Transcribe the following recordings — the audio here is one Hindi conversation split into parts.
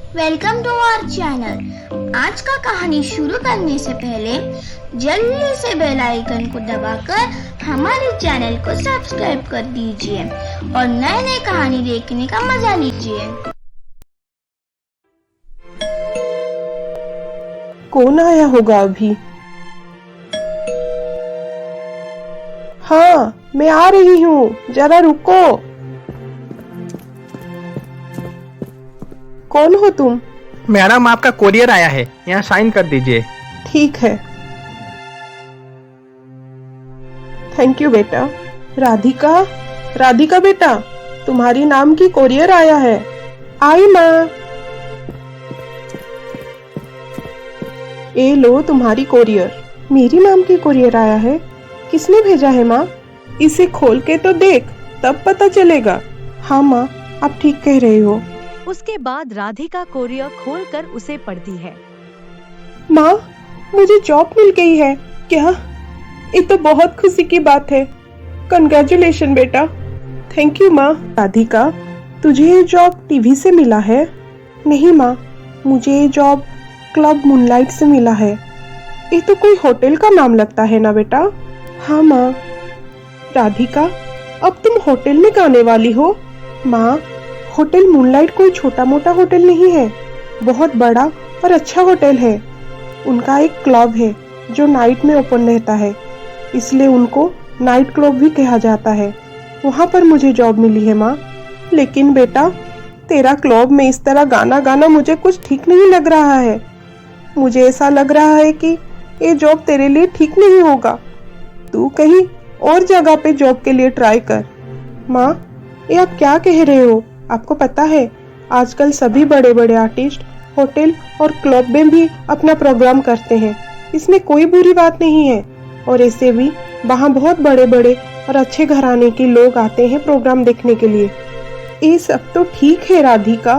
Welcome to our channel. आज का कहानी शुरू करने से पहले जल्दी से बेल आइकन को दबाकर हमारे चैनल को सब्सक्राइब कर दीजिए और नए नए कहानी देखने का मजा लीजिए। कौन आया होगा अभी? हाँ, मैं आ रही हूँ, जरा रुको। कौन हो तुम? मैडम, आपका कोरियर आया है, यहाँ साइन कर दीजिए। ठीक है, थैंक यू बेटा। राधिका, राधिका बेटा, तुम्हारी नाम की कोरियर आया है। आई माँ। ए लो तुम्हारी कोरियर। मेरी नाम की कोरियर आया है? किसने भेजा है माँ? इसे खोल के तो देख, तब पता चलेगा। हाँ माँ, आप ठीक कह रहे हो। उसके बाद राधिका कोरियर खोलकर उसे पढ़ती है। माँ, मुझे जॉब मिल गई है। क्या? ये तो बहुत खुशी की बात है। कंग्रेचुलेशन बेटा। थैंक यू माँ। राधिका, तुझे ये जॉब टीवी से मिला है? नहीं माँ, मुझे ये जॉब क्लब मूनलाइट से मिला है। ये तो कोई होटल का नाम लगता है ना बेटा? हाँ माँ। राधिका, अब तुम होटल में गाने वाली हो? माँ, होटल मूनलाइट कोई छोटा मोटा होटल नहीं है, बहुत बड़ा और अच्छा होटल है। उनका एक क्लब है जो नाइट में ओपन रहता है, इसलिए उनको नाइट क्लब भी कहा जाता है। वहाँ पर मुझे जॉब मिली है माँ। लेकिन बेटा, तेरा क्लब में इस तरह गाना गाना मुझे कुछ ठीक नहीं लग रहा है। मुझे ऐसा लग रहा है कि ये जॉब तेरे लिए ठीक नहीं होगा। तू कहीं और जगह पे जॉब के लिए ट्राई कर। माँ, ये आप क्या कह रहे हो? आपको पता है, आजकल सभी बड़े बड़े आर्टिस्ट होटल और क्लब में भी अपना प्रोग्राम करते हैं। इसमें कोई बुरी बात नहीं है। और ऐसे भी वहाँ बहुत बड़े बड़े और अच्छे घराने के लोग आते हैं प्रोग्राम देखने के लिए। ये सब तो ठीक है राधिका,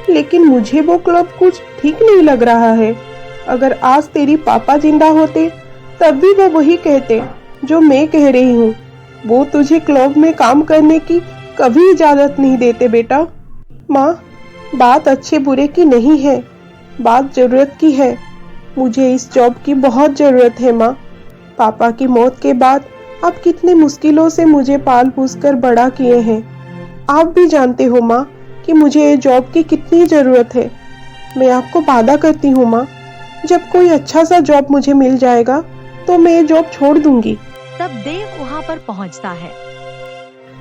लेकिन मुझे वो क्लब कुछ ठीक नहीं लग रहा है। अगर आज तेरी पापा जिंदा होते तब भी वो वही कहते जो मैं कह रही हूँ। वो तुझे क्लब में काम करने की कभी इजाजत नहीं देते बेटा। माँ, बात अच्छे बुरे की नहीं है, बात जरूरत की है। मुझे इस जॉब की बहुत जरूरत है माँ। पापा की मौत के बाद आप कितने मुश्किलों से मुझे पाल पोस कर बड़ा किए हैं। आप भी जानते हो माँ कि मुझे ये जॉब की कितनी जरूरत है। मैं आपको वादा करती हूँ माँ, जब कोई अच्छा सा जॉब मुझे मिल जाएगा तो मैं ये जॉब छोड़ दूंगी। तब देव वहाँ पर पहुँचता है।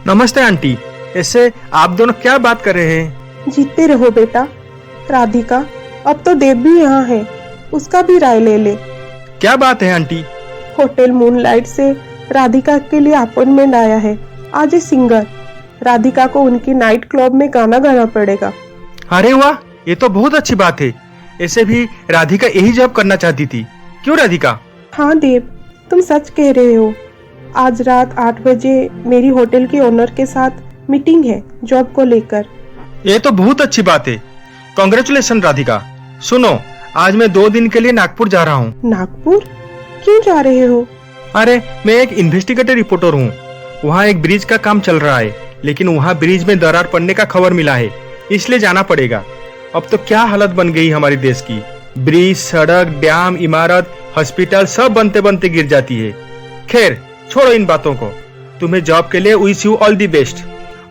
नमस्ते आंटी, ऐसे आप दोनों क्या बात कर रहे हैं? जीतते रहो बेटा। राधिका, अब तो देव भी यहाँ है, उसका भी राय ले ले। क्या बात है आंटी? होटल मूनलाइट से राधिका के लिए अपॉइंटमेंट आया है। आज ये सिंगर राधिका को उनकी नाइट क्लब में गाना गाना पड़ेगा। अरे वाह, ये तो बहुत अच्छी बात है। ऐसे भी राधिका यही जॉब करना चाहती थी, क्यों राधिका? हाँ देव, तुम सच कह रहे हो। आज रात 8 बजे मेरी होटल के ओनर के साथ मीटिंग है जॉब को लेकर। ये तो बहुत अच्छी बात है। कांग्रेचुलेशन राधिका। सुनो, आज मैं 2 दिन के लिए नागपुर जा रहा हूँ। नागपुर? क्यों जा रहे हो? अरे, मैं एक इन्वेस्टिगेटिव रिपोर्टर हूँ। वहाँ एक ब्रिज का काम चल रहा है, लेकिन वहाँ ब्रिज में दरार पड़ने का खबर मिला है, इसलिए जाना पड़ेगा। अब तो क्या हालत बन गई हमारे देश की। ब्रिज, सड़क, डैम, इमारत, हॉस्पिटल सब बनते बनते गिर जाती है। खैर, छोड़ो इन बातों को। तुम्हें जॉब के लिए wish you all the best.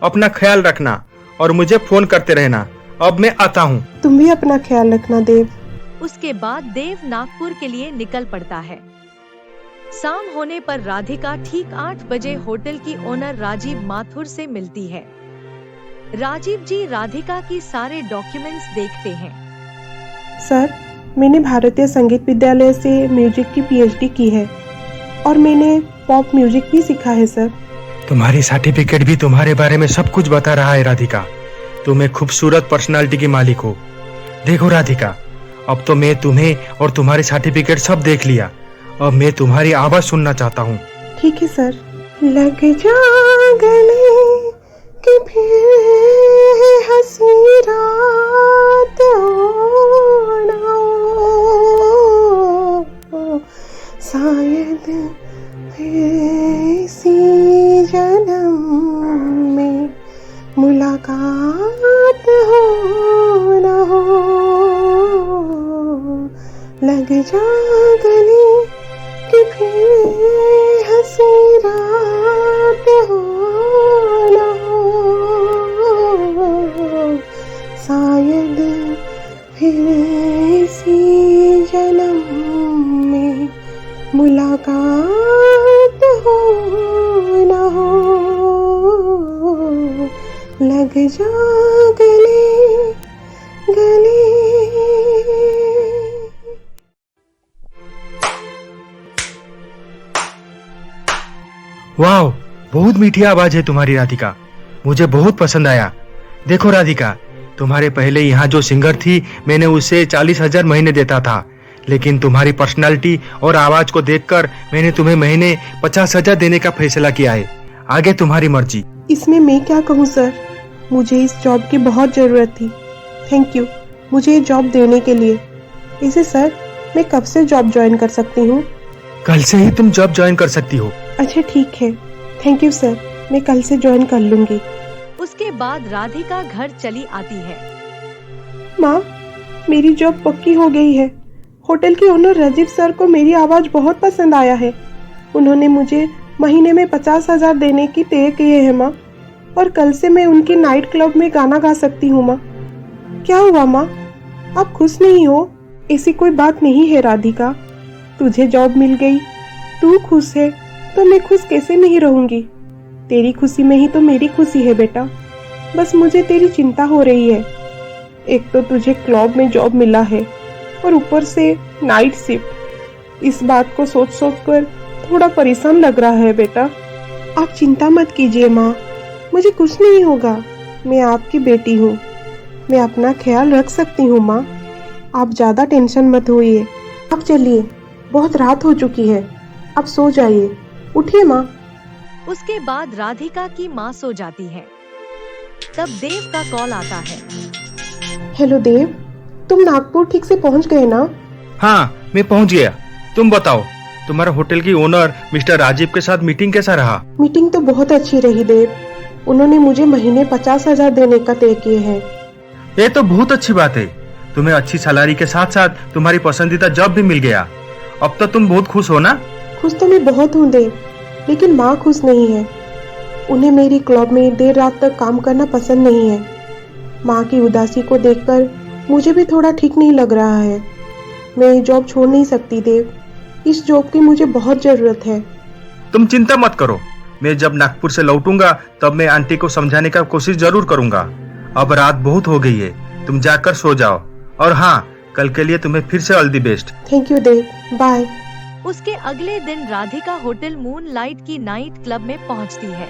अपना ख्याल रखना और मुझे फोन करते रहना। अब मैं आता हूँ। तुम भी अपना ख्याल रखना देव। उसके बाद देव नागपुर के लिए निकल पड़ता है। शाम होने पर राधिका ठीक 8 बजे होटल की ओनर राजीव माथुर से मिलती है। राजीव जी राधिका की सारे डॉक्यूमेंट्स देखते हैं। सर, मैंने भारतीय संगीत विद्यालय से म्यूजिक की पीएचडी की है और मैंने पॉप म्यूजिक भी सीखा है सर। तुम्हारी सर्टिफिकेट भी तुम्हारे बारे में सब कुछ बता रहा है राधिका। तुम एक खूबसूरत पर्सनालिटी की मालिक हो। देखो राधिका, अब तो मैं तुम्हें और तुम्हारी सर्टिफिकेट सब देख लिया। अब मैं तुम्हारी आवाज सुनना चाहता हूँ। ठीक है सर। लग जा गले कि फिर हंसी रात शायद इसी जन्म में मुलाकात हो न हो। लग जा गले कि फिर हंसी रात हो ना हो, शायद फिर इसी जन्म में मुलाकात हो ना हो, लग जा गले गले। वाह, बहुत मीठी आवाज है तुम्हारी राधिका, मुझे बहुत पसंद आया। देखो राधिका, तुम्हारे पहले यहाँ जो सिंगर थी मैंने उसे 40,000 महीने देता था, लेकिन तुम्हारी पर्सनालिटी और आवाज को देखकर मैंने तुम्हें महीने 50,000 देने का फैसला किया है। आगे तुम्हारी मर्जी। इसमें मैं क्या कहूँ सर, मुझे इस जॉब की बहुत जरूरत थी। थैंक यू मुझे ये जॉब देने के लिए। इसे सर, मैं कब से जॉब ज्वाइन कर सकती हूँ? कल से ही तुम जॉब ज्वाइन कर सकती हो। अच्छा ठीक है, थैंक यू सर, मैं कल से ज्वाइन कर लूंगी। उसके बाद राधिका घर चली आती है। माँ, मेरी जॉब पक्की हो गई है। होटल के ओनर राजीव सर को मेरी आवाज बहुत पसंद आया है। उन्होंने मुझे महीने में 50,000 देने की तय किए हैं माँ, और कल से मैं उनकी नाइट क्लब में गाना गा सकती हूँ माँ। क्या हुआ माँ, आप खुश नहीं हो? ऐसी कोई बात नहीं है राधिका, तुझे जॉब मिल गई, तू खुश है तो मैं खुश कैसे नहीं रहूंगी। तेरी खुशी में ही तो मेरी खुशी है बेटा। बस मुझे तेरी चिंता हो रही है। एक तो तुझे क्लब में जॉब मिला है और ऊपर से नाइट शिफ्ट। इस बात को सोच सोच कर थोड़ा परेशान लग रहा है बेटा। आप चिंता मत कीजिए माँ, मुझे कुछ नहीं होगा। मैं आपकी बेटी हूँ, मैं अपना ख्याल रख सकती हूँ माँ। आप ज्यादा टेंशन मत होइए। अब चलिए, बहुत रात हो चुकी है, अब सो जाइए। उठिए माँ। उसके बाद राधिका की माँ सो जाती है। तब देव का कॉल आता है। हेलो देव, तुम नागपुर ठीक से पहुँच गए ना? हाँ, मैं पहुंच गया। तुम बताओ, तुम्हारा होटल की ओनर मिस्टर राजीव के साथ मीटिंग कैसा रहा? मीटिंग तो बहुत अच्छी रही देव। उन्होंने मुझे महीने 50,000 देने का तय किए हैं। ये तो बहुत अच्छी बात है। तुम्हें अच्छी सैलरी के साथ साथ तुम्हारी पसंदीदा जॉब भी मिल गया। अब तो तुम बहुत खुश हो ना? खुश तो मैं बहुत हूँ देव, लेकिन माँ खुश नहीं है। उन्हें मेरी क्लब में देर रात तक काम करना पसंद नहीं है। माँ की उदासी को देखकर मुझे भी थोड़ा ठीक नहीं लग रहा है। मैं ये जॉब छोड़ नहीं सकती देव, इस जॉब की मुझे बहुत जरूरत है। तुम चिंता मत करो, मैं जब नागपुर से लौटूंगा तब मैं आंटी को समझाने का कोशिश जरूर करूंगा। अब रात बहुत हो गई है, तुम जाकर सो जाओ। और हाँ, कल के लिए तुम्हें फिर से all the best. Thank you Dev, bye. उसके अगले दिन राधिका होटल मूनलाइट की नाइट क्लब में पहुंचती है।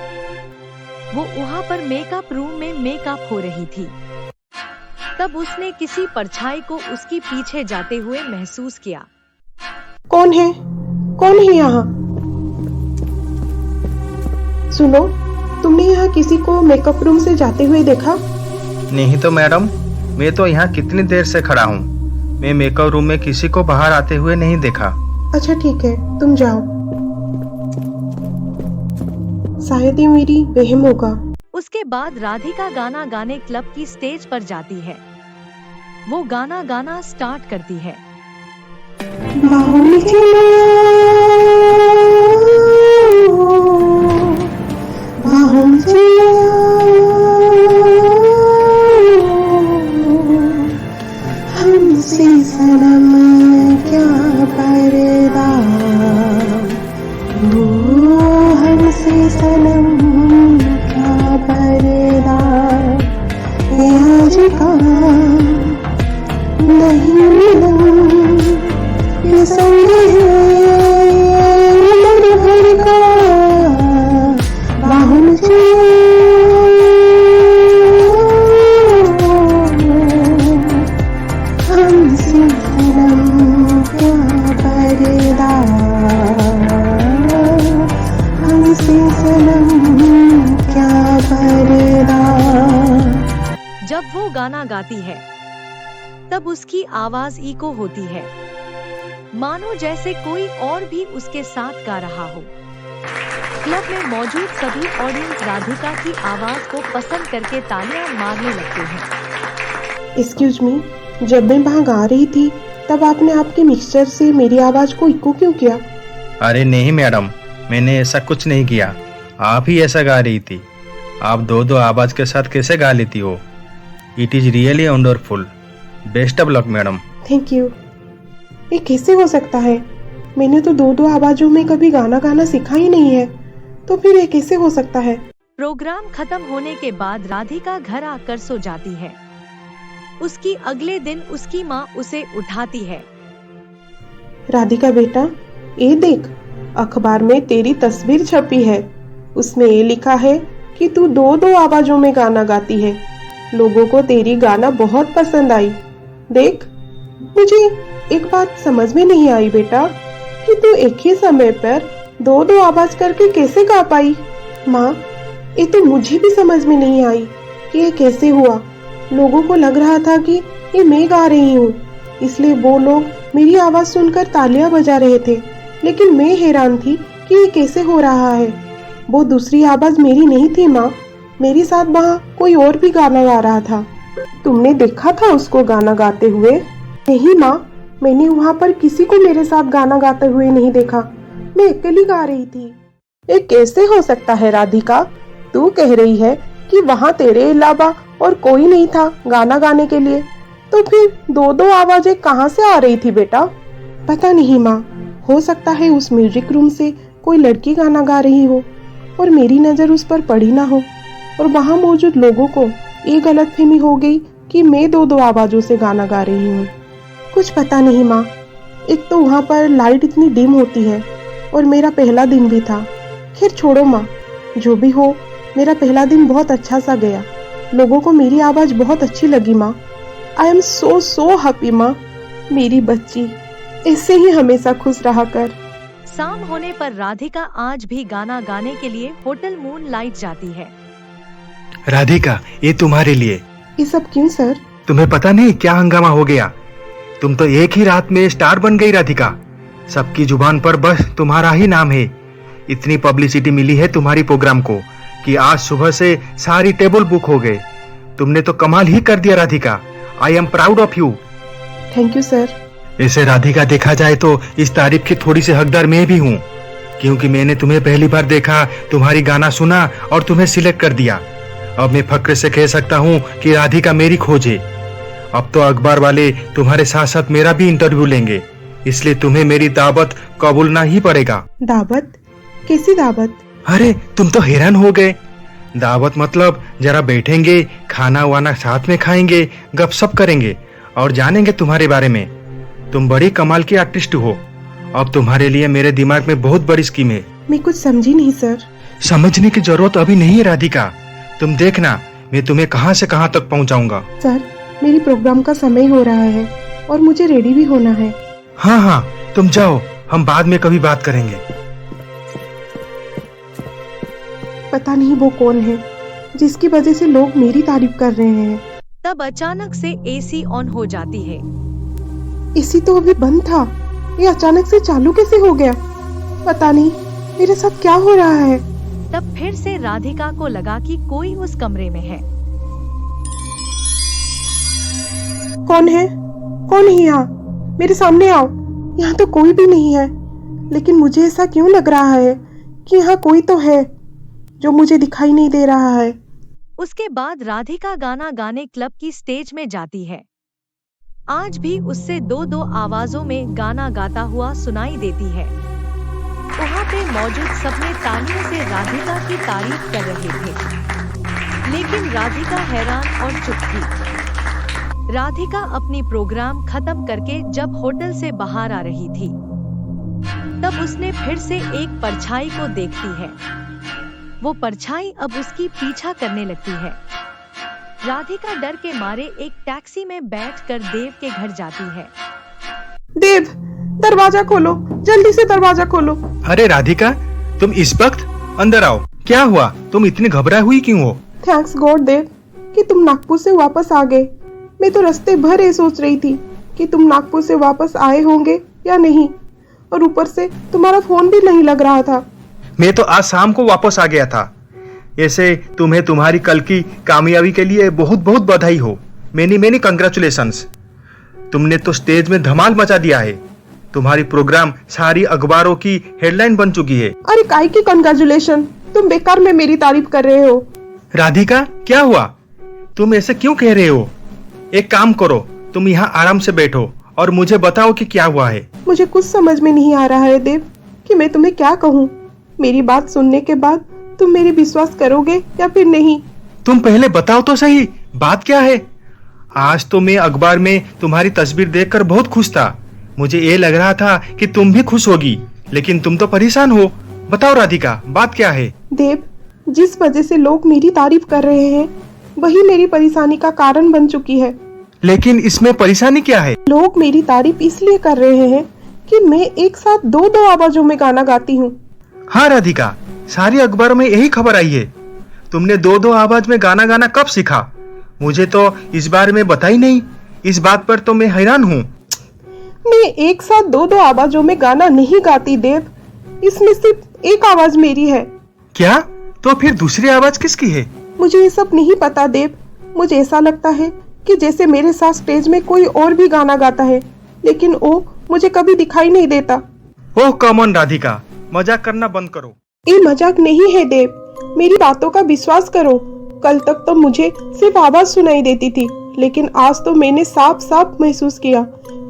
वो वहाँ पर मेकअप रूम में मेकअप हो रही थी। तब उसने किसी परछाई को उसकी पीछे जाते हुए महसूस किया। कौन है? कौन है यहाँ? सुनो, तुमने यहाँ किसी को मेकअप रूम से जाते हुए देखा? नहीं तो मैडम, मैं तो यहाँ कितनी देर से खड़ा हूँ। मैं मेकअप रूम में किसी को बाहर आते हुए नहीं देखा। अच्छा ठीक है, तुम जाओ। शायद ये मेरी वहम होगा। उसके बाद राधिका गाना गाने क्लब की स्टेज पर जाती है। वो गाना गाना स्टार्ट करती है। बाहों में चलो, बाहों में चलो, हमसे सनम क्या पर्दा, हमसे सनम क्या पर्दा, ये आज का नहीं मिला, ये संग है उम्र भर का, बाहों में चलो, हमसे सनम क्या पर्दा, हमसे सनम क्या पर्दा। जब वो गाना गाती है तब उसकी आवाज इको होती है, मानो जैसे कोई और भी उसके साथ गा रहा हो। क्लब में मौजूद सभी ऑडियंस राधिका की आवाज को पसंद करके तालियां मारने लगते हैं। एक्सक्यूज मी, जब मैं वहाँ गा रही थी तब आपने आपके मिक्सचर से मेरी आवाज को इको क्यों किया? अरे नहीं मैडम, मैंने ऐसा कुछ नहीं किया। आप ही ऐसा गा रही थी। आप दो दो आवाज के साथ कैसे गा लेती हो? It is really wonderful. Best of luck madam. Thank you. ये कैसे हो सकता है? मैंने तो दो दो आवाजों में कभी गाना गाना सीखा ही नहीं है, तो फिर ये कैसे हो सकता है? प्रोग्राम खत्म होने के बाद राधिका घर आकर सो जाती है। उसकी अगले दिन उसकी माँ उसे उठाती है। राधिका बेटा, ये देख, अखबार में तेरी तस्वीर छपी है। उसमें ये लिखा है कि तू दो दो आवाजों में गाना गाती है। लोगों को तेरी गाना बहुत पसंद आई। देख, मुझे एक बात समझ में नहीं आई बेटा कि तू एक ही समय पर दो दो आवाज करके कैसे गा पाई। माँ, ये तो मुझे भी समझ में नहीं आई कि ये कैसे हुआ। लोगों को लग रहा था कि ये मैं गा रही हूँ, इसलिए वो लोग मेरी आवाज सुनकर तालियां बजा रहे थे, लेकिन मैं हैरान थी कि ये कैसे हो रहा है। वो दूसरी आवाज मेरी नहीं थी माँ, मेरे साथ वहाँ कोई और भी गाना गा रहा था। तुमने देखा था उसको गाना गाते हुए? नहीं माँ, मैंने वहाँ पर किसी को मेरे साथ गाना गाते हुए नहीं देखा। मैं अकेली गा रही थी। ये कैसे हो सकता है राधिका? तू कह रही है कि वहाँ तेरे अलावा और कोई नहीं था गाना गाने के लिए, तो फिर दो दो आवाजें कहाँ से आ रही थी बेटा? पता नहीं माँ, हो सकता है उस म्यूजिक रूम से कोई लड़की गाना गा रही हो और मेरी नजर उस पर पड़ी ना हो, और वहाँ मौजूद लोगों को ये गलतफहमी हो गई कि मैं दो दो आवाजों से गाना गा रही हूँ। कुछ पता नहीं माँ, एक तो वहाँ पर लाइट इतनी डिम होती है और मेरा पहला दिन भी था। खैर छोड़ो माँ, जो भी हो, मेरा पहला दिन बहुत अच्छा सा गया। लोगों को मेरी आवाज बहुत अच्छी लगी माँ। आई एम सो हैप्पी माँ। मेरी बच्ची ऐसे ही हमेशा खुश रहा कर। शाम होने पर राधिका आज भी गाना गाने के लिए होटल मूनलाइट जाती है। राधिका, ये तुम्हारे लिए। ये सब क्यों सर? तुम्हें पता नहीं क्या हंगामा हो गया? तुम तो एक ही रात में स्टार बन गई राधिका। सबकी जुबान पर बस तुम्हारा ही नाम है। इतनी पब्लिसिटी मिली है तुम्हारी प्रोग्राम को कि आज सुबह से सारी टेबल बुक हो गए। तुमने तो कमाल ही कर दिया Radhika. I am proud of you. Thank you sir. ऐसे राधिका देखा जाए तो इस तारीफ की थोड़ी सी हकदार मैं भी हूँ, क्योंकि मैंने तुम्हें पहली बार देखा, तुम्हारी गाना सुना और तुम्हें सिलेक्ट कर दिया। अब मैं फक्र से कह सकता हूँ कि राधिका मेरी खोज है। अब तो अखबार वाले तुम्हारे साथ साथ मेरा भी इंटरव्यू लेंगे, इसलिए तुम्हें मेरी दावत कबूलना ही पड़ेगा। दावत? कैसी दावत? अरे तुम तो हैरान हो गए। दावत मतलब जरा बैठेंगे, खाना वाना साथ में खाएंगे, गपशप करेंगे और जानेंगे तुम्हारे बारे में। तुम बड़ी कमाल की आर्टिस्ट हो। अब तुम्हारे लिए मेरे दिमाग में बहुत बड़ी स्कीम है। मैं कुछ समझी नहीं सर। समझने की जरूरत अभी नहीं है राधिका, तुम देखना मैं तुम्हें कहां से कहां तक पहुंचाऊंगा। सर, मेरी प्रोग्राम का समय हो रहा है और मुझे रेडी भी होना है। हाँ, तुम जाओ, हम बाद में कभी बात करेंगे। पता नहीं वो कौन है जिसकी वजह से लोग मेरी तारीफ कर रहे हैं। तब अचानक से एसी ऑन हो जाती है। एसी तो अभी बंद था, ये अचानक से चालू कैसे हो गया? पता नहीं मेरे साथ क्या हो रहा है। तब फिर से राधिका को लगा कि कोई उस कमरे में है। कौन है? कौन है यहाँ? मेरे सामने आओ। यहाँ तो कोई भी नहीं है, लेकिन मुझे ऐसा क्यों लग रहा है कि यहाँ कोई तो है जो मुझे दिखाई नहीं दे रहा है। उसके बाद राधिका गाना गाने क्लब की स्टेज में जाती है। आज भी उससे दो दो आवाजों में गाना गाता हुआ सुनाई देती है। वहाँ पे मौजूद सबने तालियों से राधिका की तारीफ कर रहे थे, लेकिन राधिका हैरान और चुप थी। राधिका अपनी प्रोग्राम खत्म करके जब होटल से बाहर आ रही थी, तब उसने फिर से एक परछाई को देखती है। वो परछाई अब उसकी पीछा करने लगती है। राधिका डर के मारे एक टैक्सी में बैठकर देव के घर जाती है। देव, दरवाजा खोलो, जल्दी से दरवाजा खोलो। अरे राधिका, तुम इस वक्त? अंदर आओ। क्या हुआ? तुम इतनी घबराई हुई क्यों हो? थैंक्स गॉड देव कि तुम नागपुर से वापस आ गए। मैं तो रास्ते भर ये सोच रही थी कि तुम नागपुर से वापस आए होंगे या नहीं, और ऊपर से तुम्हारा फोन भी नहीं लग रहा था। मैं तो आज शाम को वापस आ गया था। ऐसे तुम्हें तुम्हारी कल की कामयाबी के लिए बहुत बहुत बधाई हो। Many congratulations. तुमने तो स्टेज में धमाल मचा दिया है। तुम्हारी प्रोग्राम सारी अखबारों की हेडलाइन बन चुकी है। अरे काय की कंग्रेचुलेशन, तुम बेकार में मेरी तारीफ कर रहे हो। राधिका, क्या हुआ? तुम ऐसे क्यों कह रहे हो? एक काम करो, तुम यहाँ आराम से बैठो और मुझे बताओ कि क्या हुआ है। मुझे कुछ समझ में नहीं आ रहा है देव कि मैं तुम्हें क्या कहूँ। मेरी बात सुनने के बाद तुम मेरी विश्वास करोगे या फिर नहीं? तुम पहले बताओ तो सही, बात क्या है? आज तो मैं अखबार में तुम्हारी तस्वीर देखकर बहुत खुश था। मुझे ये लग रहा था कि तुम भी खुश होगी, लेकिन तुम तो परेशान हो। बताओ राधिका, बात क्या है? देव, जिस वजह से लोग मेरी तारीफ कर रहे हैं वही मेरी परेशानी का कारण बन चुकी है। लेकिन इसमें परेशानी क्या है? लोग मेरी तारीफ इसलिए कर रहे हैं कि मैं एक साथ दो दो आवाजों में गाना गाती हूँ। हाँ राधिका, सारी अखबारों में यही खबर आई है। तुमने दो दो आवाज में गाना गाना कब सीखा? मुझे तो इस बारे में बता ही नहीं। इस बात पर तो मैं हैरान हूँ। मैं एक साथ दो दो आवाजों में गाना नहीं गाती देव, इसमें सिर्फ एक आवाज मेरी है। क्या? तो फिर दूसरी आवाज किसकी है? मुझे ये सब नहीं पता देव। मुझे ऐसा लगता है कि जैसे मेरे साथ स्टेज में कोई और भी गाना गाता है, लेकिन वो मुझे कभी दिखाई नहीं देता। ओह कम ऑन राधिका, मजाक करना बंद करो। ये मजाक नहीं है देव, मेरी बातों का विश्वास करो। कल तक तो मुझे सिर्फ आवाज सुनाई देती थी, लेकिन आज तो मैंने साफ साफ महसूस किया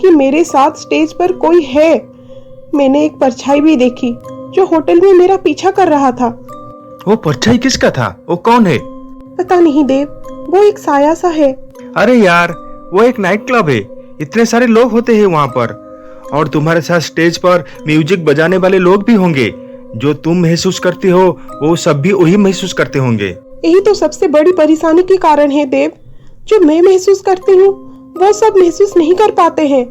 कि मेरे साथ स्टेज पर कोई है। मैंने एक परछाई भी देखी जो होटल में मेरा पीछा कर रहा था। वो परछाई किसका था? वो कौन है? पता नहीं देव, वो एक साया सा है। अरे यार, वो एक नाइट क्लब है। इतने सारे लोग होते हैं वहाँ पर, और तुम्हारे साथ स्टेज पर म्यूजिक बजाने वाले लोग भी होंगे। जो तुम महसूस करते हो वो सब भी वही महसूस करते होंगे। यही तो सबसे बड़ी परेशानी के कारण है देव। जो मैं महसूस करती हूँ वो सब महसूस नहीं कर पाते हैं।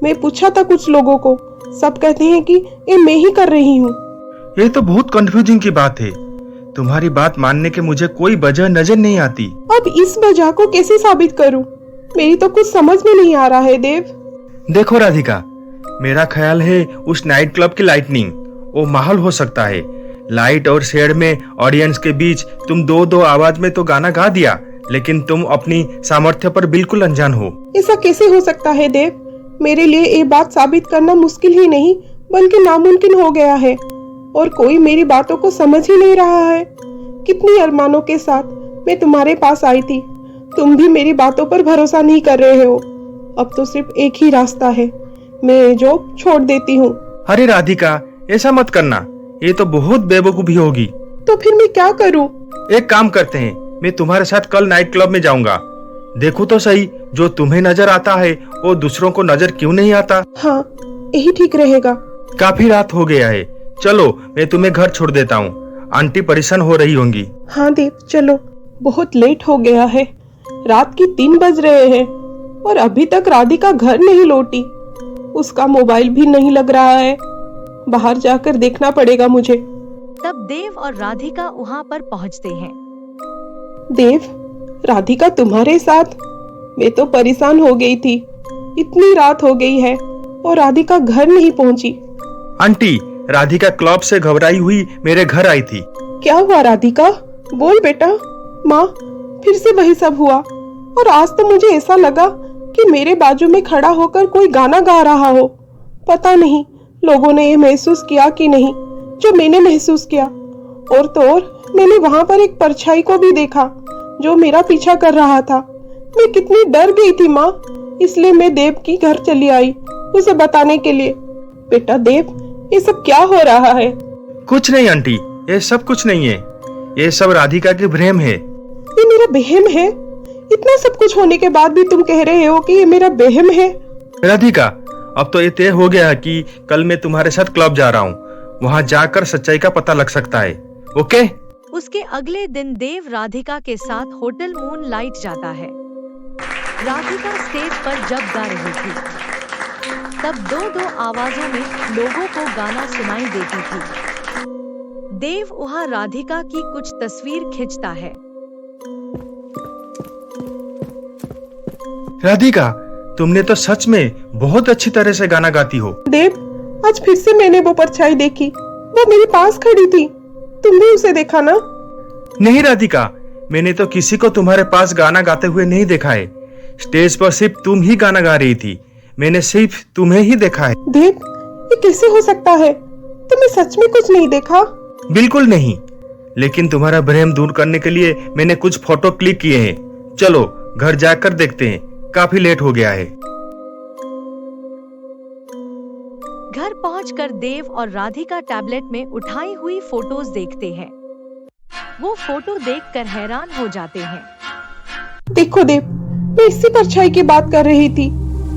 मैं पूछा था कुछ लोगों को, सब कहते हैं कि ये मैं ही कर रही हूँ। ये तो बहुत कंफ्यूजिंग की बात है। तुम्हारी बात मानने के मुझे कोई वजह नजर नहीं आती। अब इस वजह को कैसे साबित करूँ? मेरी तो कुछ समझ में नहीं आ रहा है देव। देखो राधिका, मेरा ख्याल है उस नाइट क्लब की लाइटनिंग वो माहौल हो सकता है। लाइट और शेड में ऑडियंस के बीच तुम दो दो आवाज में तो गाना गा दिया, लेकिन तुम अपनी सामर्थ्य पर बिल्कुल अनजान हो। ऐसा कैसे हो सकता है देव? मेरे लिए ये बात साबित करना मुश्किल ही नहीं बल्कि नामुमकिन हो गया है, और कोई मेरी बातों को समझ ही नहीं रहा है। कितनी अरमानों के साथ मैं तुम्हारे पास आई थी, तुम भी मेरी बातों पर भरोसा नहीं कर रहे हो। अब तो सिर्फ एक ही रास्ता है, मैं जॉब छोड़ देती हूँ। अरे राधिका, ऐसा मत करना, ये तो बहुत बेवकूफी होगी। तो फिर मैं क्या करूँ? एक काम करते हैं, मैं तुम्हारे साथ कल नाइट क्लब में जाऊंगा। देखो तो सही, जो तुम्हें नजर आता है वो दूसरों को नजर क्यों नहीं आता। हाँ, यही ठीक रहेगा। काफी रात हो गया है, चलो मैं तुम्हें घर छोड़ देता हूँ। आंटी परेशान हो रही होंगी। हाँ देव, चलो, बहुत लेट हो गया है। रात की 3 बज रहे हैं और अभी तक राधिका घर नहीं लौटी। उसका मोबाइल भी नहीं लग रहा है। बाहर जाकर देखना पड़ेगा मुझे। तब देव और राधिका वहाँ पर पहुँचते हैं। देव, राधिका तुम्हारे साथ? मैं तो परेशान हो गई थी। इतनी रात हो गई है और राधिका घर नहीं पहुँची। आंटी, राधिका क्लब से घबराई हुई मेरे घर आई थी। क्या हुआ राधिका? बोल बेटा। माँ, फिर से वही सब हुआ, और आज तो मुझे ऐसा लगा कि मेरे बाजू में खड़ा होकर कोई गाना गा रहा हो। पता नहीं लोगों ने ये महसूस किया कि नहीं जो मैंने महसूस किया। और तो और मैंने वहां पर एक परछाई को भी देखा जो मेरा पीछा कर रहा था। मैं कितनी डर गई थी माँ, इसलिए मैं देव की घर चली आई उसे बताने के लिए। बेटा देव, ये सब क्या हो रहा है? कुछ नहीं आंटी, ये सब कुछ नहीं है। ये सब राधिका की भ्रम है। ये मेरा वहम है? इतना सब कुछ होने के बाद भी तुम कह रहे हो कि ये मेरा वहम है? राधिका, अब तो ये तय हो गया कि कल मैं तुम्हारे साथ क्लब जा रहा हूँ। वहाँ जाकर सच्चाई का पता लग सकता है। ओके? उसके अगले दिन देव राधिका के साथ होटल मून लाइट जाता है। राधिका स्टेज पर जब गा रही थी तब दो दो आवाजों में लोगों को गाना सुनाई देती थी। देव वहाँ राधिका की कुछ तस्वीर खींचता है। राधिका, तुमने तो सच में बहुत अच्छी तरह से गाना गाती हो। देव, आज फिर से मैंने वो परछाई देखी। वो मेरे पास खड़ी थी। तुमने उसे देखा ना? नहीं राधिका, मैंने तो किसी को तुम्हारे पास गाना गाते हुए नहीं देखा है। स्टेज पर सिर्फ तुम ही गाना गा रही थी। मैंने सिर्फ तुम्हें ही देखा है। देव, ये कैसे हो सकता है? तुमने सच में कुछ नहीं देखा? बिल्कुल नहीं, लेकिन तुम्हारा भ्रम दूर करने के लिए मैंने कुछ फोटो क्लिक किए हैं। चलो घर जाकर देखते हैं, काफी लेट हो गया है। घर पहुंचकर देव और राधिका टैबलेट में उठाई हुई फोटोज देखते हैं। वो फोटो देखकर हैरान हो जाते हैं। देखो देव, मैं इसी परछाई की बात कर रही थी।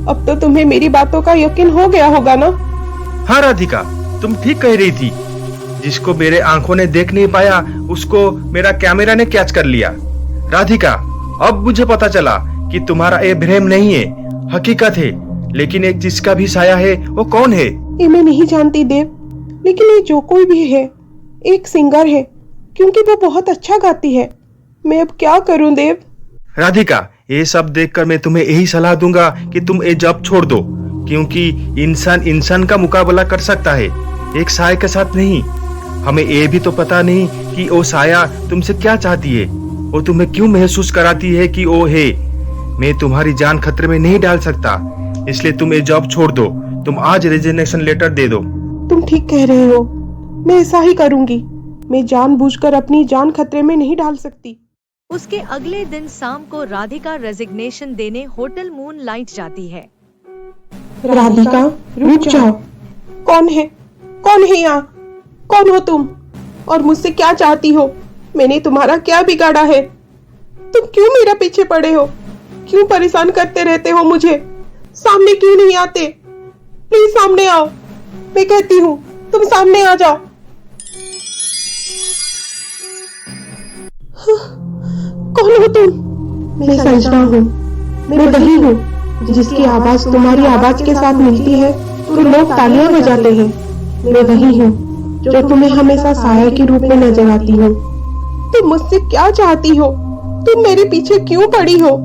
अब तो तुम्हें मेरी बातों का यकीन हो गया होगा ना? हाँ राधिका, तुम ठीक कह रही थी। जिसको मेरे आंखों ने देख नहीं पाया, उसको मेरा कैमरा ने कैच कर लिया। राधिका, अब मुझे पता चला कि तुम्हारा ये भ्रम नहीं है, हकीकत है। लेकिन एक जिसका भी साया है, वो कौन है? ये मैं नहीं जानती देव, लेकिन ये जो कोई भी है, एक सिंगर है, क्योंकि वो बहुत अच्छा गाती है। मैं अब क्या करूं देव? राधिका, ये सब देखकर मैं तुम्हें यही सलाह दूंगा कि तुम ये जॉब छोड़ दो, क्योंकि इंसान इंसान का मुकाबला कर सकता है, एक साया के साथ नहीं। हमें ये भी तो पता नहीं कि वो साया तुमसे क्या चाहती है, वो तुम्हें क्यों महसूस कराती है कि वो है। मैं तुम्हारी जान खतरे में नहीं डाल सकता, इसलिए तुम ये जॉब छोड़ दो। तुम आज रेजिग्नेशन लेटर दे दो। तुम ठीक कह रहे हो, मैं ऐसा ही करूंगी। मैं जानबूझकर अपनी जान खतरे में नहीं डाल सकती। उसके अगले दिन शाम को राधिका रेजिग्नेशन देने होटल मूनलाइट जाती है। राधिका, रुक जाओ। कौन है? कौन है यहाँ? कौन हो तुम? और मुझसे क्या चाहती हो? मैंने तुम्हारा क्या बिगाड़ा है? तुम क्यों मेरा पीछे पड़े हो? क्यों परेशान करते रहते हो मुझे? सामने क्यों नहीं आते? प्लीज सामने आओ, मैं कहती हूँ, तुम सामने आ जाओ। कौन हो तुम? मैं संजना हूँ। मैं वही हूँ जिसकी आवाज तुम्हारी आवाज के साथ मिलती है तो लोग तालियां बजाते हैं। मैं वही हूँ जो तुम्हें हमेशा साया के रूप में नजर आती हूँ। तुम मुझसे क्या चाहती हो? तुम मेरे पीछे क्यों पड़ी हो?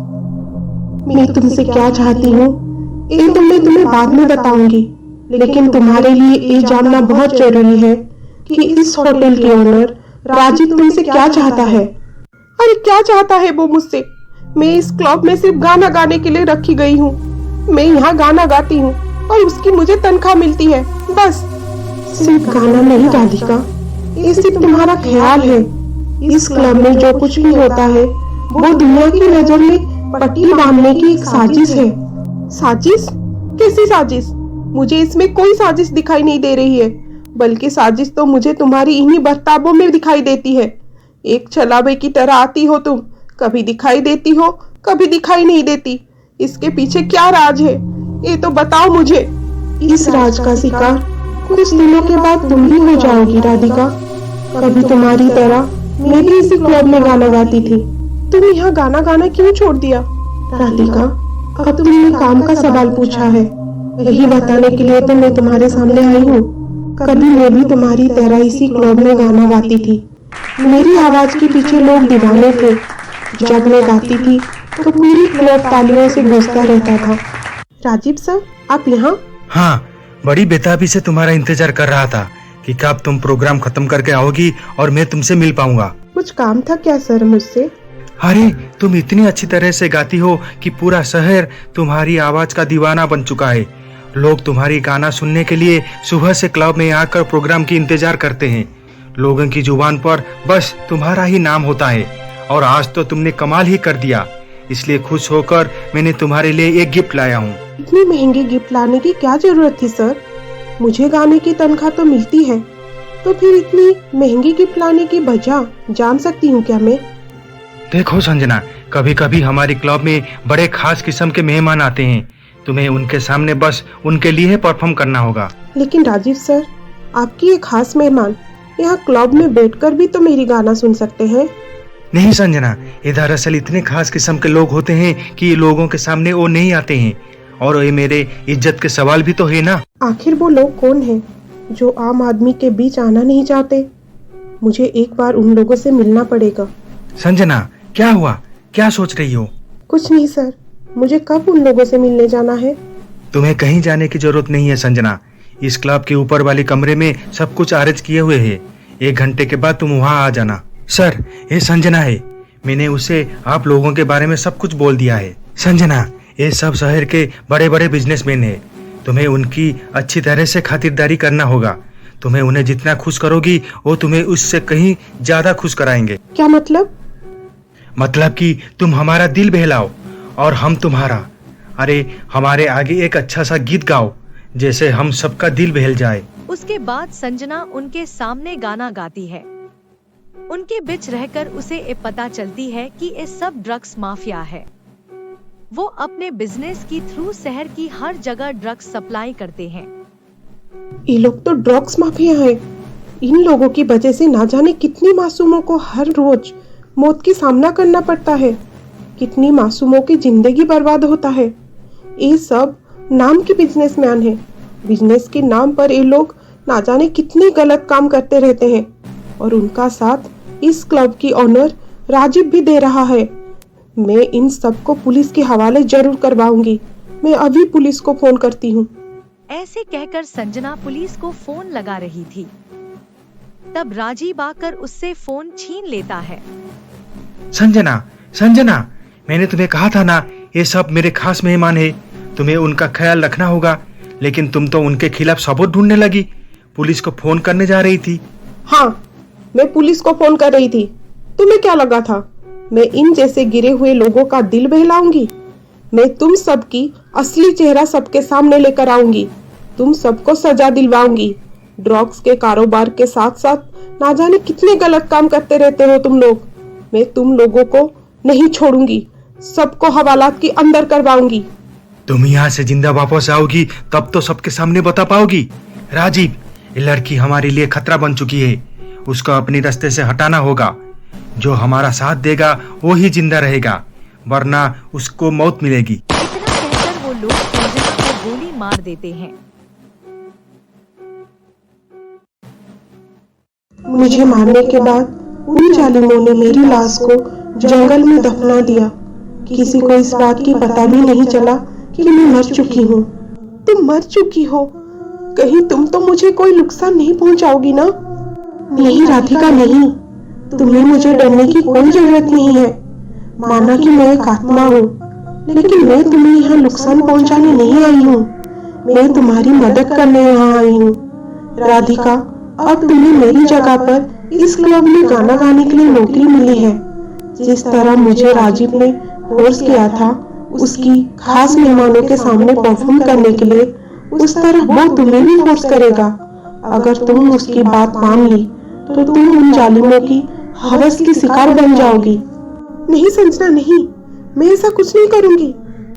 मैं तुमसे क्या चाहती हूँ ये तो मैं तुम्हें बाद में बताऊंगी, लेकिन तुम्हारे लिए ये जानना बहुत जरूरी है कि इस होटल के ओनर राजीव तुमसे क्या चाहता है। अरे क्या चाहता है वो मुझसे? मैं इस क्लब में सिर्फ गाना गाने के लिए रखी गई हूँ। मैं यहाँ गाना गाती हूँ और उसकी मुझे तनख्वाह मिलती है, बस। सिर्फ गाना नहीं राधिका, ये सिर्फ तुम्हारा ख्याल है। इस क्लब में जो कुछ भी होता है वो दुनिया की नजर में पट्टी बांधने की एक साजिश है। साजिश? कैसी साजिश? मुझे इसमें कोई साजिश दिखाई नहीं दे रही है, बल्कि साजिश तो मुझे तुम्हारी इन्हीं बर्तावों में दिखाई देती है। एक छलावे की तरह आती हो तुम, कभी दिखाई देती हो, कभी दिखाई नहीं देती। इसके पीछे क्या राज है, ये तो बताओ मुझे। इस राज का शिकार कुछ दिनों के बाद तुम भी हो जाओगी राधिका। कभी तुम्हारी तरह मैं भी इसी क्लब में गाना गाती थी। तुम यहाँ गाना गाना क्यों छोड़ दिया? राधिका, अब तुमने काम का सवाल पूछा है, यही बताने के लिए तो मैं तुम्हारे सामने आई हूँ। कभी मैं भी तुम्हारी तरह इसी क्लब में गाना गाती थी। मेरी आवाज के पीछे लोग दीवाने थे। जब मैं गाती थी तो पूरी क्लब तालियों से गूंजता रहता था। राजीव सर, आप यहाँ? हाँ, बड़ी बेताबी से तुम्हारा इंतजार कर रहा था कि कब तुम प्रोग्राम खत्म करके आओगी और मैं तुमसे मिल पाऊंगा। कुछ काम था क्या सर मुझसे? अरे, तुम इतनी अच्छी तरह से गाती हो कि पूरा शहर तुम्हारी आवाज का दीवाना बन चुका है। लोग तुम्हारी गाना सुनने के लिए सुबह से क्लब में आकर प्रोग्राम की इंतजार करते हैं। लोगों की जुबान पर बस तुम्हारा ही नाम होता है, और आज तो तुमने कमाल ही कर दिया। इसलिए खुश होकर मैंने तुम्हारे लिए एक गिफ्ट लाया हूँ। इतनी महंगी गिफ्ट लाने की क्या जरूरत थी सर? मुझे गाने की तनख्वाह तो मिलती है, तो फिर इतनी महंगी गिफ्ट लाने की वजह जान सकती हूँ क्या मैं? देखो संजना, कभी कभी हमारी क्लब में बड़े खास किस्म के मेहमान आते हैं। तुम्हें उनके सामने बस उनके लिए परफॉर्म करना होगा। लेकिन राजीव सर, आपकी ये खास मेहमान यहाँ क्लब में बैठकर भी तो मेरी गाना सुन सकते हैं। नहीं संजना, ये दरअसल इतने खास किस्म के लोग होते हैं कि लोगों के सामने वो नहीं आते हैं, और ये मेरे इज्जत के सवाल भी तो है ना। आखिर वो लोग कौन हैं जो आम आदमी के बीच आना नहीं चाहते? मुझे एक बार उन लोगों से मिलना पड़ेगा। संजना, क्या हुआ? क्या सोच रही हो? कुछ नहीं सर, मुझे कब उन लोगों से मिलने जाना है? तुम्हें कहीं जाने की जरूरत नहीं है संजना। इस क्लब के ऊपर वाले कमरे में सब कुछ अरेंज किए हुए है। 1 घंटे के बाद तुम वहाँ आ जाना। सर, ये संजना है। मैंने उसे आप लोगों के बारे में सब कुछ बोल दिया है। संजना, ये सब शहर के बड़े बड़े बिजनेसमैन हैं। तुम्हें उनकी अच्छी तरह से खातिरदारी करना होगा। तुम्हें उन्हें जितना खुश करोगी वो तुम्हें उससे कहीं ज्यादा खुश कराएंगे। क्या मतलब? मतलब कि तुम हमारा दिल बहलाओ और हम तुम्हारा। अरे हमारे आगे एक अच्छा सा गीत गाओ जैसे हम सबका दिल बहल जाए। उसके बाद संजना उनके सामने गाना गाती है। उनके बीच रहकर उसे ये पता चलती है कि ये सब ड्रग्स माफिया है। वो अपने बिजनेस की थ्रू शहर की हर जगह ड्रग्स सप्लाई करते हैं। ये लोग तो ड्रग्स माफिया हैं। इन लोगों की वजह से ना जाने कितनी मासूमों को हर रोज मौत की सामना करना पड़ता है। कितनी मासूमों की जिंदगी बर्बाद होता है। ये सब नाम के बिजनेसमैन हैं। बिजनेस के नाम पर ये लोग ना जाने कितने गलत काम करते रहते हैं और उनका साथ इस क्लब की ओनर राजीव भी दे रहा है। मैं इन सबको पुलिस के हवाले जरूर करवाऊंगी। मैं अभी पुलिस को फोन करती हूँ। ऐसे कहकर संजना पुलिस को फोन लगा रही थी। तब राजीव आकर उससे फोन छीन लेता है। संजना, संजना, मैंने तुम्हें कहा था ना ये सब मेरे खास मेहमान है। तुम्हें उनका ख्याल रखना होगा। लेकिन तुम तो उनके खिलाफ सबूत ढूंढने लगी। पुलिस को फोन करने जा रही थी। हाँ, मैं पुलिस को फोन कर रही थी। तुम्हें क्या लगा था मैं इन जैसे गिरे हुए लोगों का दिल बहलाऊंगी? मैं तुम सबकी असली चेहरा सबके सामने लेकर आऊंगी। तुम सबको सजा दिलवाऊंगी। ड्रग्स के कारोबार के साथ साथ ना जाने कितने गलत काम करते रहते हो तुम लोग। मैं तुम लोगों को नहीं छोड़ूंगी। सबको हवालात के अंदर करवाऊंगी। तुम यहाँ से जिंदा वापस आओगी तब तो सबके सामने बता पाओगी। राजीव, ये लड़की हमारे लिए खतरा बन चुकी है। उसको अपनी रास्ते से हटाना होगा। जो हमारा साथ देगा वो ही जिंदा रहेगा, वरना उसको मौत मिलेगी। इतना कहकर वो लोग संजना को गोली मार देते हैं। मुझे मारने के बाद उन जालिमों ने मेरी लाश को जंगल में दफना दिया। किसी को इस बात की पता भी नहीं चला कि मैं मर चुकी हूँ। तुम मर चुकी हो? कहीं तुम तो मुझे कोई नुकसान नहीं पहुँचाओगी ना? नहीं राधिका, नहीं। तुम्हें मुझे डरने की कोई जरूरत नहीं है। माना कि मैं एक आत्मा हूँ, लेकिन मैं तुम्हें यहाँ नुकसान पहुँचाने नहीं आई हूँ। मैं तुम्हारी मदद करने यहाँ आई हूँ। राधिका, अब तुम्हें मेरी जगह पर इस क्लब में गाना गाने के लिए नौकरी मिली है। जिस तरह मुझे राजीव ने फोर्स किया था उसकी खास मेहमानों के सामने परफॉर्म करने के लिए, उस तरह वो तुम्हें भी फोर्स करेगा। अगर तुम उसकी बात मान ली तो तुम उन जालिमों की हवस की शिकार बन जाओगी। नहीं संजना, नहीं, मैं ऐसा कुछ नहीं करूंगी।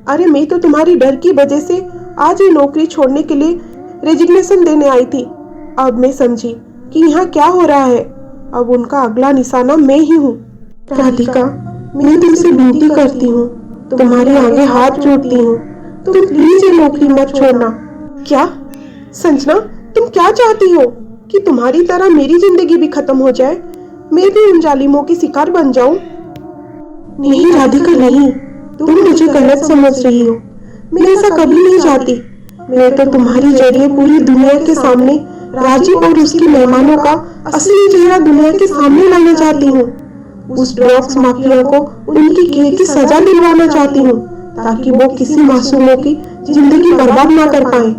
अरे मैं तो तुम्हारी डर की वजह से आज ये नौकरी छोड़ने के लिए रेजिग्नेशन देने आई थी। अब मैं समझी कि यहाँ क्या हो रहा है। अब उनका अगला निशाना मैं ही हूँ। राधिका, मैं तुमसे विनती करती हूँ, तुम्हारे आगे हाथ जोड़ती हूँ, तुम प्लीज ये नौकरी मत छोड़ना। क्या संजना, तुम क्या चाहती हो कि तुम्हारी तरह मेरी जिंदगी भी खत्म हो जाए? मैं भी उन जालिमों की शिकार बन जाऊं? नहीं राधिका, नहीं, तुम मुझे गलत समझ रही हो। मैं ऐसा कभी नहीं चाहती। मैं तो तुम्हारी जरिए पूरी दुनिया के सामने राजीव और उसकी मेहमानों का असली चेहरा दुनिया के सामने लाना चाहती हूँ। उस ड्रग्स माफिया को उनकी किए की सजा दिलवाना चाहती हूँ, ताकि वो किसी मासूमों की जिंदगी बर्बाद ना कर पाए।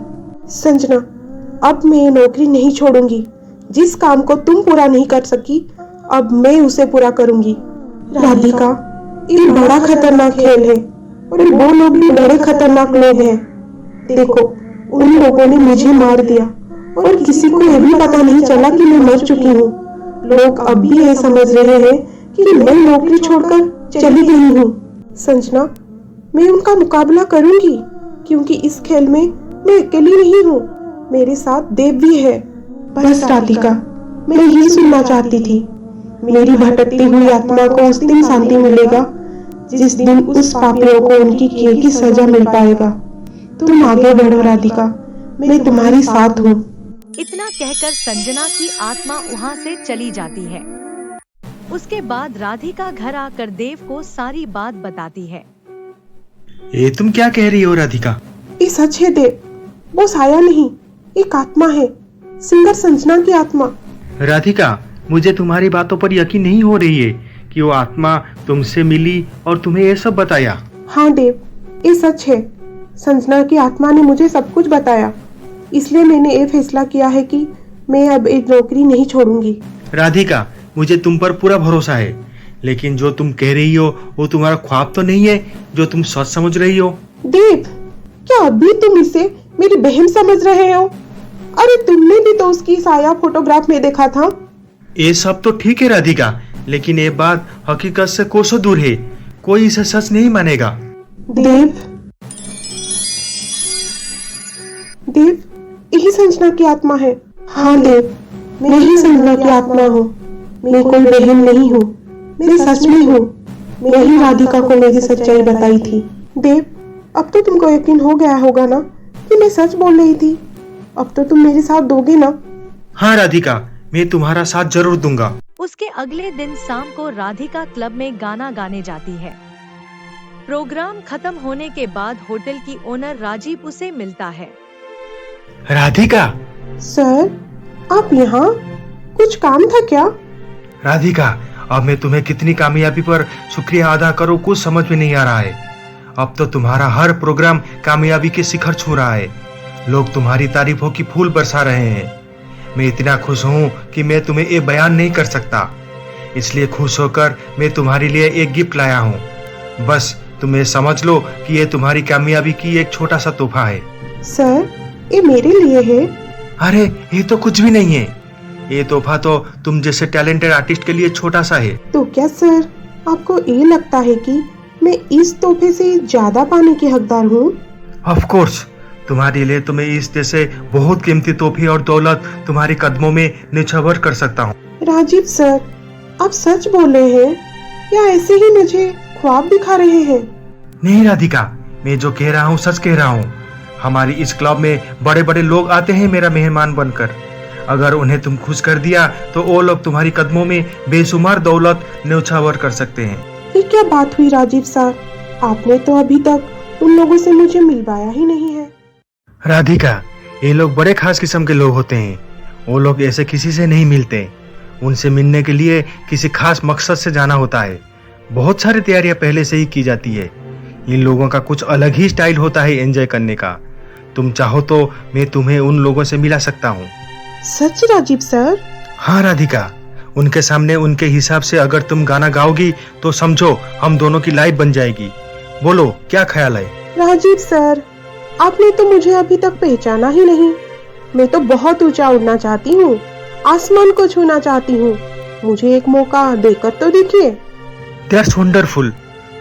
संजना, अब मैं ये नौकरी नहीं छोड़ूंगी। जिस काम को तुम पूरा नहीं कर सकी, अब मैं उसे पूरा करूंगी। राधिका, ये बड़ा खतरनाक खेल है और वो लोग भी बड़े खतरनाक लोग हैं। देखो, उन लोगों ने मुझे मार दिया और किसी को यह भी पता नहीं चला कि मैं मर चुकी हूँ। लोग अब भी ये समझ रहे हैं कि मैं नौकरी छोड़कर चली गई हूँ। संजना, मैं उनका मुकाबला करूंगी, क्योंकि इस खेल में मैं अकेली नहीं हूँ, मेरे साथ देव भी है। बस राधिका, मैं यही सुनना चाहती थी। मेरी भटकती हुई आत्मा को उस दिन शांति मिलेगा जिस दिन उस पापियों को उनकी किए की सजा मिल पाएगा। तुम आगे बढ़ो राधिका, मैं तुम्हारी साथ हूँ। इतना कहकर संजना की आत्मा वहाँ से चली जाती है। उसके बाद राधिका घर आकर देव को सारी बात बताती है। ये तुम क्या कह रही हो राधिका? ये सच है देव, वो साया नहीं, एक आत्मा है, सिंगर संजना की आत्मा। राधिका, मुझे तुम्हारी बातों पर यकीन नहीं हो रही है कि वो आत्मा तुमसे मिली और तुम्हें ये सब बताया। हाँ देव, ये सच है। संजना की आत्मा ने मुझे सब कुछ बताया, इसलिए मैंने ये फैसला किया है कि मैं अब एक नौकरी नहीं छोड़ूंगी। राधिका, मुझे तुम पर पूरा भरोसा है, लेकिन जो तुम कह रही हो वो तुम्हारा ख्वाब तो नहीं है जो तुम सच समझ रही हो। देव, क्या अभी तुम इसे मेरी बहन समझ रहे हो? अरे तुमने भी तो उसकी साया फोटोग्राफ में देखा था। ये सब तो ठीक है राधिका, लेकिन ये बात हकीकत से कोसों दूर है। कोई इसे सच नहीं मानेगा। देव, देव, यही संजना की आत्मा है। हाँ देव, मैं ही संजना की आत्मा हूँ। मैं कोई बहन नहीं हूँ, मैं सच में हूँ। मैं ही राधिका को मेरी सच्चाई बताई थी। देव, अब तो तुमको यकीन हो गया होगा ना कि मैं सच बोल रही थी। अब तो तुम मेरे साथ दोगे ना? हाँ राधिका, मैं तुम्हारा साथ जरूर दूंगा। उसके अगले दिन शाम को राधिका क्लब में गाना गाने जाती है। प्रोग्राम खत्म होने के बाद होटल की ओनर राजीव उसे मिलता है। राधिका। सर, आप यहाँ? कुछ काम था क्या? राधिका, अब मैं तुम्हें कितनी कामयाबी पर शुक्रिया अदा करूं कुछ समझ में नहीं आ रहा है। अब तो तुम्हारा हर प्रोग्राम कामयाबी के शिखर छू रहा है। लोग तुम्हारी तारीफों की फूल बरसा रहे हैं। मैं इतना खुश हूँ कि मैं तुम्हें ये बयान नहीं कर सकता। इसलिए खुश होकर मैं तुम्हारे लिए एक गिफ्ट लाया हूँ। बस तुम ये समझ लो कि ये तुम्हारी कामयाबी की एक छोटा सा तोहफा है। सर, ये मेरे लिए है? अरे ये तो कुछ भी नहीं है। ये तोहफा तो तुम जैसे टैलेंटेड आर्टिस्ट के लिए छोटा सा है। तो क्या सर, आपको ये लगता है कि मैं इस तोहफे से ज्यादा पाने की हकदार हूँ? ऑफ कोर्स, तुम्हारे लिए तुम्हें इस जैसे बहुत कीमती तोहफे और दौलत तुम्हारे कदमों में निछावर कर सकता हूँ। राजीव सर, आप सच बोल रहे हैं या ऐसे ही मुझे ख्वाब दिखा रहे हैं? नहीं राधिका, मैं जो कह रहा हूँ सच कह रहा हूँ। हमारी इस क्लब में बड़े बड़े लोग आते हैं मेरा मेहमान बनकर। अगर उन्हें तुम खुश कर दिया तो वो लोग तुम्हारी कदमों में बेशुमार दौलत न्यौछावर कर सकते हैं। ये क्या बात हुई राजीव सर? आपने तो अभी तक उन लोगों से मुझे मिलवाया ही नहीं है। राधिका, ये लोग बड़े खास किस्म के लोग होते हैं। वो लोग ऐसे किसी से नहीं मिलते। उनसे मिलने के लिए किसी खास मकसद से जाना होता है। बहुत सारी तैयारियां पहले से ही की जाती है। इन लोगों का कुछ अलग ही स्टाइल होता है एंजॉय करने का। तुम चाहो तो मैं तुम्हें उन लोगों से मिला सकता हूँ। सच राजीव सर? हाँ राधिका, उनके सामने उनके हिसाब से अगर तुम गाना गाओगी तो समझो हम दोनों की लाइफ बन जाएगी। बोलो, क्या ख्याल है? राजीव सर, आपने तो मुझे अभी तक पहचाना ही नहीं। मैं तो बहुत ऊंचा उड़ना चाहती हूँ, आसमान को छूना चाहती हूँ। मुझे एक मौका देकर तो देखिए। That's wonderful.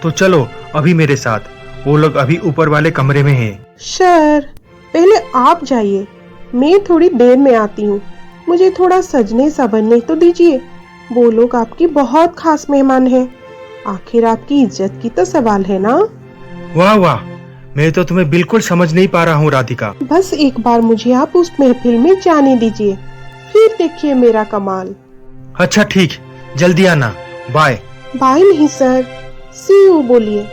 तो चलो अभी मेरे साथ। वो लोग अभी ऊपर वाले कमरे में हैं। सर, पहले आप जाइए, मैं थोड़ी देर में आती हूँ। मुझे थोड़ा सजने संवरने तो दीजिए। वो लोग आपकी बहुत खास मेहमान हैं। आखिर आपकी इज्जत की तो सवाल है ना? वाह वाह, मैं तो तुम्हें बिल्कुल समझ नहीं पा रहा हूँ राधिका। बस एक बार मुझे आप उस महफिल में जाने दीजिए, फिर देखिए मेरा कमाल। अच्छा ठीक, जल्दी आना। बाय। बाय नहीं सर, सी यू बोलिए।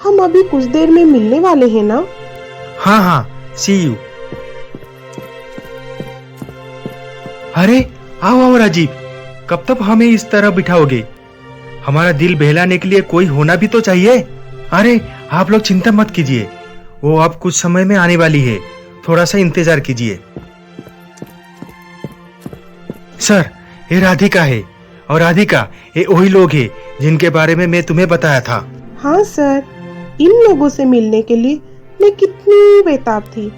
हम अभी कुछ देर में मिलने वाले हैं ना? हाँ हाँ, सी यू। अरे आओ आओ राजीव, कब तक हमें इस तरह बिठाओगे? हमारा दिल बहलाने के लिए कोई होना भी तो चाहिए। अरे आप लोग चिंता मत कीजिए, वो अब कुछ समय में आने वाली है। थोड़ा सा इंतजार कीजिए। सर, ये राधिका है। और राधिका, ये वही लोग हैं जिनके बारे में मैं तुम्हें बताया था। हाँ सर, इन लोगों से मिलने के लिए मैं कितनी बेताब थी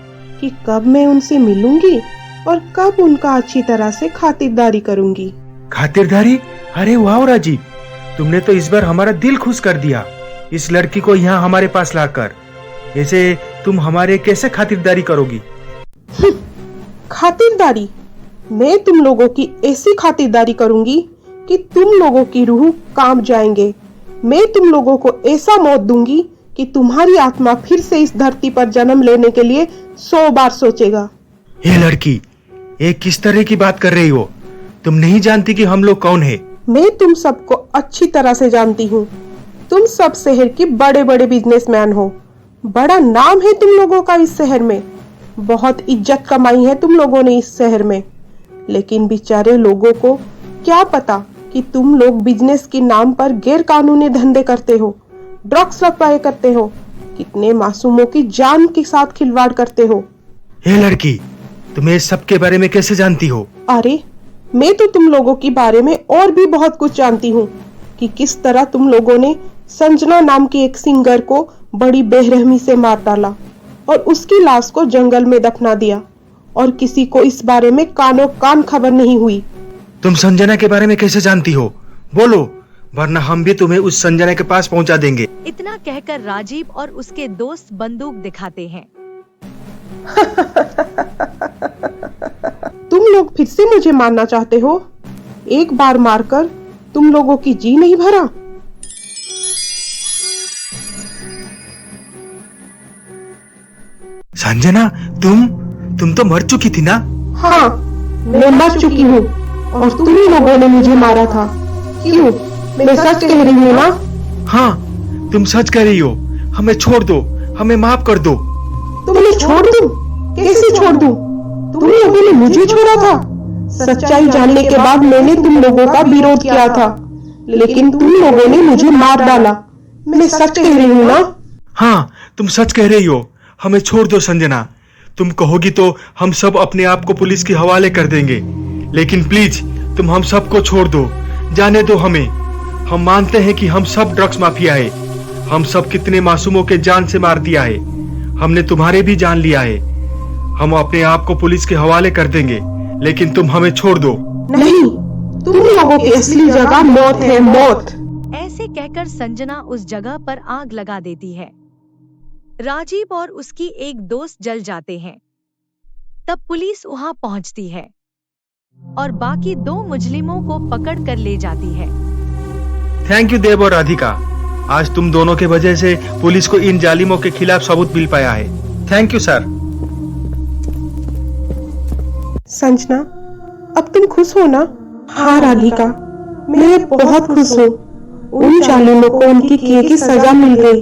कि कब मैं उनसे मिलूंगी और कब उनका अच्छी तरह से खातिरदारी करूंगी। खातिरदारी? अरे वाह राजीव, तुमने तो इस बार हमारा दिल खुश कर दिया इस लड़की को यहाँ हमारे पास लाकर। ऐसे तुम हमारे कैसे खातिरदारी करोगी? खातिरदारी? मैं तुम लोगों की ऐसी खातिरदारी करूंगी कि तुम लोगों की रूह कांप जाएंगे। मैं तुम लोगों को ऐसा मौत दूंगी कि तुम्हारी आत्मा फिर से इस धरती पर जन्म लेने के लिए 100 बार सोचेगा। ये लड़की, ये किस तरह की बात कर रही हो? तुम नहीं जानती कि हम लोग कौन है? मैं तुम सबको अच्छी तरह से जानती हूँ। तुम सब शहर के बड़े बड़े बिजनेसमैन हो। बड़ा नाम है तुम लोगों का इस शहर में। बहुत इज्जत कमाई है तुम लोगों ने इस शहर में। लेकिन बेचारे लोगों को क्या पता कि तुम लोग बिजनेस के नाम पर गैर कानूनी धंधे करते हो, ड्रग्स सप्लाई करते हो, कितने मासूमों की जान के साथ खिलवाड़ करते हो। ये लड़की, तुम्हें इस सब के बारे में कैसे जानती हो? अरे मैं तो तुम लोगों के बारे में और भी बहुत कुछ जानती हूँ कि किस तरह तुम लोगों ने संजना नाम की एक सिंगर को बड़ी बेरहमी से मार डाला और उसकी लाश को जंगल में दफना दिया और किसी को इस बारे में कानो कान खबर नहीं हुई। तुम संजना के बारे में कैसे जानती हो? बोलो, वरना हम भी तुम्हें उस संजना के पास पहुंचा देंगे। इतना कहकर राजीव और उसके दोस्त बंदूक दिखाते हैं। तुम लोग फिर से मुझे मारना चाहते हो? एक बार मारकर तुम लोगों की जी नहीं भरा? संजना, तुम तो मर चुकी थी ना? हाँ, मैं मर चुकी हूँ और तुम लोगों ने मुझे मारा था। क्यों? मैं सच कह रही हूँ ना? हाँ, तुम सच कह रही हो। हमें छोड़ दो, हमें माफ कर दो। तुम्हें छोड़ दूं? कैसे छोड़ दूं? तुम लोगों ने मुझे छोड़ा था। सच्चाई जानने के बाद मैंने तुम लोगों का विरोध किया था, लेकिन तुम लोगों ने मुझे मार डाला। मैं सच कह रही हूँ ना? हाँ, तुम सच कह रही हो। हमें छोड़ दो संजना। तुम कहोगी तो हम सब अपने आप को पुलिस के हवाले कर देंगे, लेकिन प्लीज तुम हम सबको छोड़ दो, जाने दो हमें। हम मानते हैं कि हम सब ड्रग्स माफिया है। हम सब कितने मासूमों के जान से मार दिया है। हमने तुम्हारे भी जान लिया है। हम अपने आप को पुलिस के हवाले कर देंगे, लेकिन तुम हमें छोड़ दो। नहीं, तुम लोगों की असली जगह मौत है, मौत। ऐसे कहकर संजना उस जगह पर आग लगा देती है। राजीव और उसकी एक दोस्त जल जाते हैं। तब पुलिस वहां पहुंचती है और बाकी 2 मुजरिमों को पकड़ कर ले जाती है। थैंक यू देव और राधिका। आज तुम दोनों के वजह से पुलिस को इन जालिमों के खिलाफ सबूत मिल पाया है। Thank you sir. संजना, अब तुम खुश हो ना? हाँ राधिका, मैं बहुत खुश हूँ। उन जालिमों को उनकी किए की सजा मिल गई।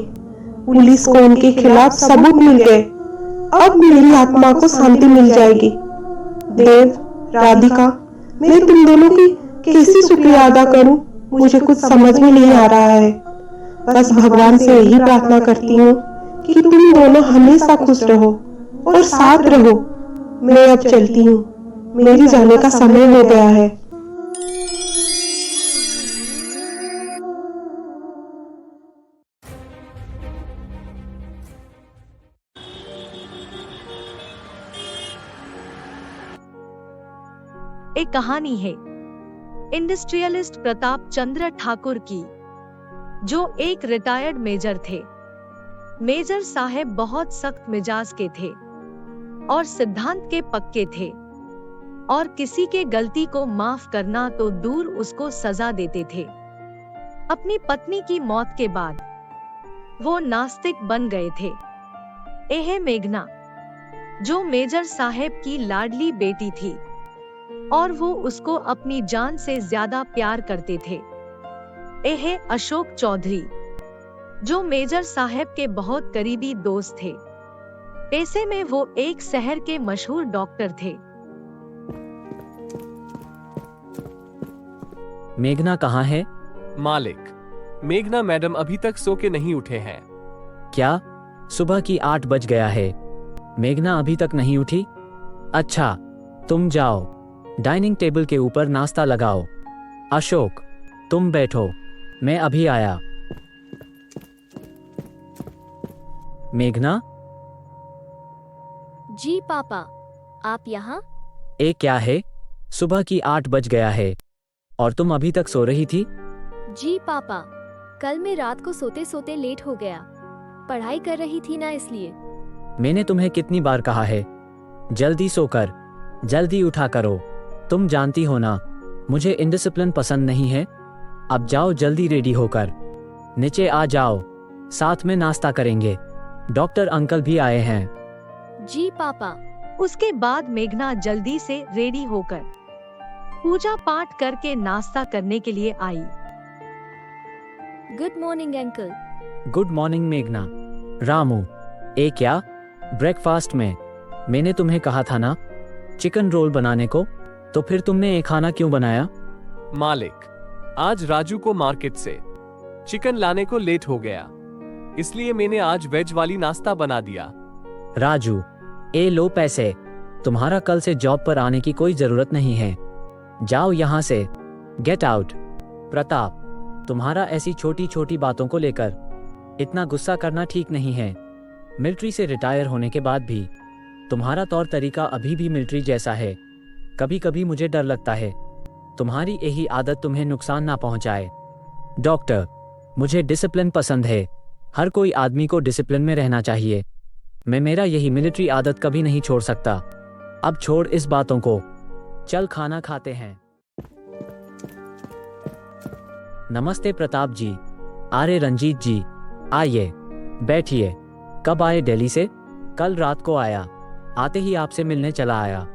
पुलिस को उनके खिलाफ सबूत मिल गए। अब मेरी आत्मा को शांति मिल जाएगी। देव, राधिका, मैं तुम दोनों की कैसे शुक्रिया अदा करूं? मुझे कुछ समझ में नहीं आ रहा है। बस भगवान से यही प्रार्थना करती हूँ कि तुम दोनों हमेशा खुश रहो और साथ रहो। मैं अब चलती हूँ, मेरी जाने का समय हो गया है। एक कहानी है इंडस्ट्रियलिस्ट प्रताप चंद्र ठाकुर की, जो एक रिटायर्ड मेजर थे। मेजर साहब बहुत सख्त मिजाज के थे और सिद्धांत के पक्के थे और किसी के गलती को माफ करना तो दूर उसको सजा देते थे। अपनी पत्नी की मौत के बाद वो नास्तिक बन गए थे। यह मेघना, जो मेजर साहब की लाडली बेटी थी और वो उसको अपनी जान से ज्यादा प्यार करते थे। यह अशोक चौधरी, जो मेजर साहब के बहुत करीबी दोस्त थे। पेशे में वो एक शहर के मशहूर डॉक्टर थे। मेघना कहाँ है? मालिक, मेघना मैडम अभी तक सो के नहीं उठे हैं। क्या? सुबह की 8 बज गया है। मेघना अभी तक नहीं उठी? अच्छा, तुम जाओ, डाइनिंग टेबल के ऊपर नाश्ता लगाओ। अशोक, तुम बैठो, मैं अभी आया। मेघना? जी पापा, आप यहाँ? ए क्या है? सुबह की 8 बज गया है और तुम अभी तक सो रही थी? जी पापा, कल मैं रात को सोते सोते लेट हो गया। पढ़ाई कर रही थी ना, इसलिए। मैंने तुम्हें कितनी बार कहा है, जल्दी सोकर जल्दी उठा करो। तुम जानती हो ना, मुझे इनडिसिप्लिन पसंद नहीं है। अब जाओ जल्दी रेडी होकर, नीचे आ जाओ, साथ में नाश्ता करेंगे। डॉक्टर अंकल भी आए हैं। जी पापा। उसके बाद मेघना जल्दी से रेडी होकर पूजा पाठ करके नाश्ता करने के लिए आई। Good morning uncle. Good morning मेघना। रामू, ए क्या? ब्रेकफास्ट में मैंने तुम्हें कहा था ना चिकन रोल बनाने को, तो फिर तुमने ये खाना क्यों बनाया? मालिक, आज राजू को मार्केट से चिकन लाने को लेट हो गया, इसलिए मैंने आज वेज वाली नाश्ता बना दिया। राजू, ए लो पैसे। तुम्हारा कल से जॉब पर आने की कोई जरूरत नहीं है। जाओ यहाँ से, गेट आउट। प्रताप, तुम्हारा ऐसी छोटी छोटी बातों को लेकर इतना गुस्सा करना ठीक नहीं है। मिलिट्री से रिटायर होने के बाद भी तुम्हारा तौर तरीका अभी भी मिलिट्री जैसा है। कभी कभी मुझे डर लगता है तुम्हारी यही आदत तुम्हें नुकसान ना पहुंचाए। डॉक्टर, मुझे डिसिप्लिन पसंद है। हर कोई आदमी को डिसिप्लिन में रहना चाहिए। मैं मेरा यही मिलिट्री आदत कभी नहीं छोड़ सकता। अब छोड़ इस बातों को, चल खाना खाते हैं। नमस्ते प्रताप जी। अरे रंजीत जी, आइए, बैठिए। कब आए दिल्ली से? कल रात को आया। आते ही आपसे मिलने चला आया।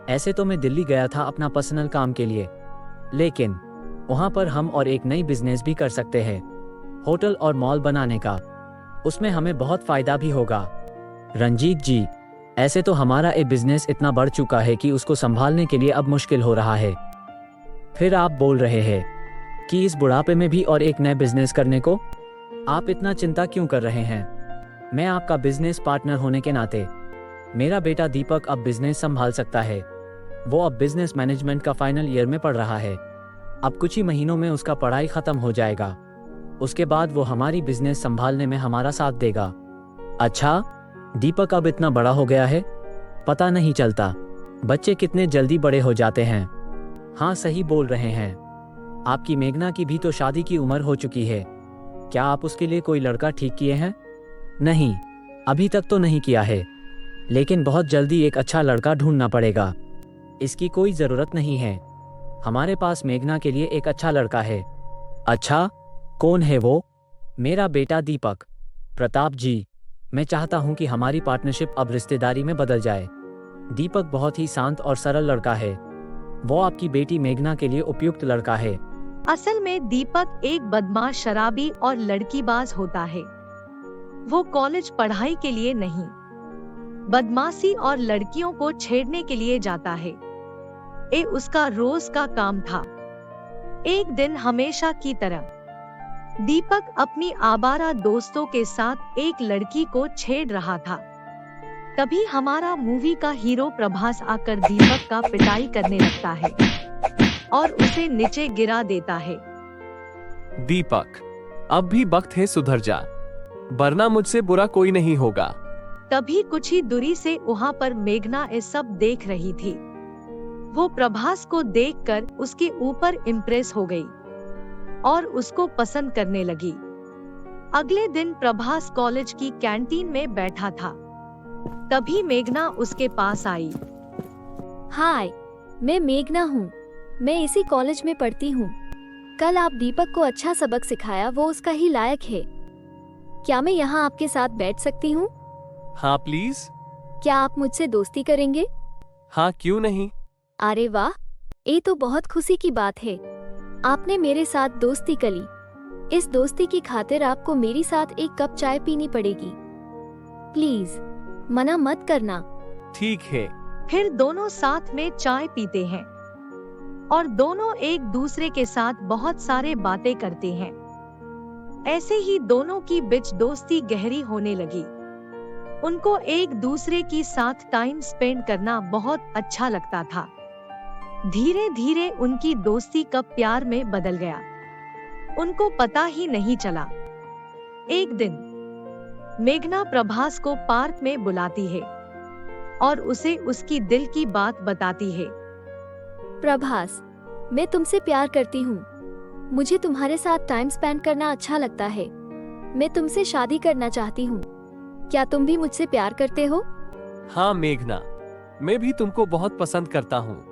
ऐसे तो मैं दिल्ली गया था अपना पर्सनल काम के लिए, लेकिन वहाँ पर हम और एक नई बिजनेस भी कर सकते हैं, होटल और मॉल बनाने का। उसमें हमें बहुत फायदा भी होगा। रंजीत जी, ऐसे तो हमारा ये बिजनेस इतना बढ़ चुका है कि उसको संभालने के लिए अब मुश्किल हो रहा है। फिर आप बोल रहे हैं कि इस बुढ़ापे में भी और एक नए बिजनेस करने को? आप इतना चिंता क्यों कर रहे हैं? मैं आपका बिजनेस पार्टनर होने के नाते, मेरा बेटा दीपक अब बिजनेस संभाल सकता है। वो अब बिजनेस मैनेजमेंट का फाइनल ईयर में पढ़ रहा है। अब कुछ ही महीनों में उसका पढ़ाई खत्म हो जाएगा। उसके बाद वो हमारी बिजनेस संभालने में हमारा साथ देगा। अच्छा, दीपक अब इतना बड़ा हो गया है? पता नहीं चलता, बच्चे कितने जल्दी बड़े हो जाते हैं। हाँ, सही बोल रहे हैं। आपकी मेघना की भी तो शादी की उम्र हो चुकी है। क्या आप उसके लिए कोई लड़का ठीक किए हैं? नहीं, अभी तक तो नहीं किया है, लेकिन बहुत जल्दी एक अच्छा लड़का ढूंढना पड़ेगा। इसकी कोई जरूरत नहीं है, हमारे पास मेघना के लिए एक अच्छा लड़का है। अच्छा, कौन है वो? मेरा बेटा दीपक। प्रताप जी, मैं चाहता हूं कि हमारी पार्टनरशिप अब रिश्तेदारी में बदल जाए। दीपक बहुत ही शांत और सरल लड़का है। वो आपकी बेटी मेघना के लिए उपयुक्त लड़का है। असल में दीपक एक बदमाश, शराबी और लड़कीबाज होता है। वो कॉलेज पढ़ाई के लिए नहीं, बदमाशी और लड़कियों को छेड़ने के लिए जाता है। ये उसका रोज का काम था। एक दिन हमेशा की तरह दीपक अपनी आवारा दोस्तों के साथ एक लड़की को छेड़ रहा था। तभी हमारा मूवी का हीरो प्रभास आकर दीपक का पिटाई करने लगता है और उसे नीचे गिरा देता है। दीपक, अब भी वक्त है, सुधर जा, वरना मुझसे बुरा कोई नहीं होगा। तभी कुछ ही दूरी से वहाँ पर मेघना ये सब देख रही थी। वो प्रभास को देखकर उसके ऊपर इम्प्रेस हो गई और उसको पसंद करने लगी। अगले दिन प्रभास कॉलेज की कैंटीन में बैठा था। तभी मेघना उसके पास आई। हाय, मैं मेघना हूँ। मैं इसी कॉलेज में पढ़ती हूँ। कल आप दीपक को अच्छा सबक सिखाया, वो उसका ही लायक है। क्या मैं यहाँ आपके साथ बैठ सकती हूँ? हाँ प्लीज। क्या आप मुझसे दोस्ती करेंगे? हाँ, क्यों नहीं। अरे वाह, ये तो बहुत खुशी की बात है। आपने मेरे साथ दोस्ती करी। इस दोस्ती की खातिर आपको मेरी साथ एक कप चाय पीनी पड़ेगी। प्लीज मना मत करना। ठीक है। फिर दोनों साथ में चाय पीते हैं और दोनों एक दूसरे के साथ बहुत सारे बातें करते हैं। ऐसे ही दोनों की बीच दोस्ती गहरी होने लगी। उनको एक दूसरे की साथ टाइम स्पेंड करना बहुत अच्छा लगता था। धीरे धीरे उनकी दोस्ती कब प्यार में बदल गया, उनको पता ही नहीं चला। एक दिन मेघना प्रभास को पार्क में बुलाती है और उसे उसकी दिल की बात बताती है। प्रभास, मैं तुमसे प्यार करती हूँ। मुझे तुम्हारे साथ टाइम स्पेंड करना अच्छा लगता है। मैं तुमसे शादी करना चाहती हूँ। क्या तुम भी मुझसे प्यार करते हो? हाँ मेघना, मैं भी तुमको बहुत पसंद करता हूँ।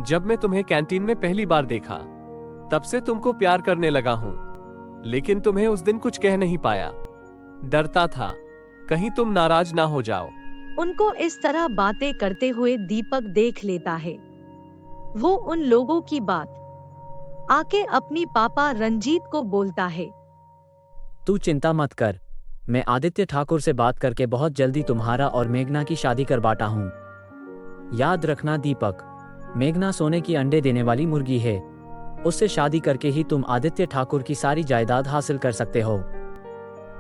जब मैं तुम्हें कैंटीन में पहली बार देखा, तब से तुमको प्यार करने लगा हूँ, लेकिन तुम्हें उस दिन कुछ कह नहीं पाया। डरता था कहीं तुम नाराज ना हो जाओ। उनको इस तरह बातें करते हुए दीपक देख लेता है। वो उन लोगों की बात आके अपनी पापा रंजीत को बोलता है। तू चिंता मत कर, मैं आदित्य ठाकुर से बात करके बहुत जल्दी तुम्हारा और मेघना की शादी करवाता हूँ। याद रखना दीपक, मेघना सोने की अंडे देने वाली मुर्गी है। उससे शादी करके ही तुम आदित्य ठाकुर की सारी जायदाद हासिल कर सकते हो।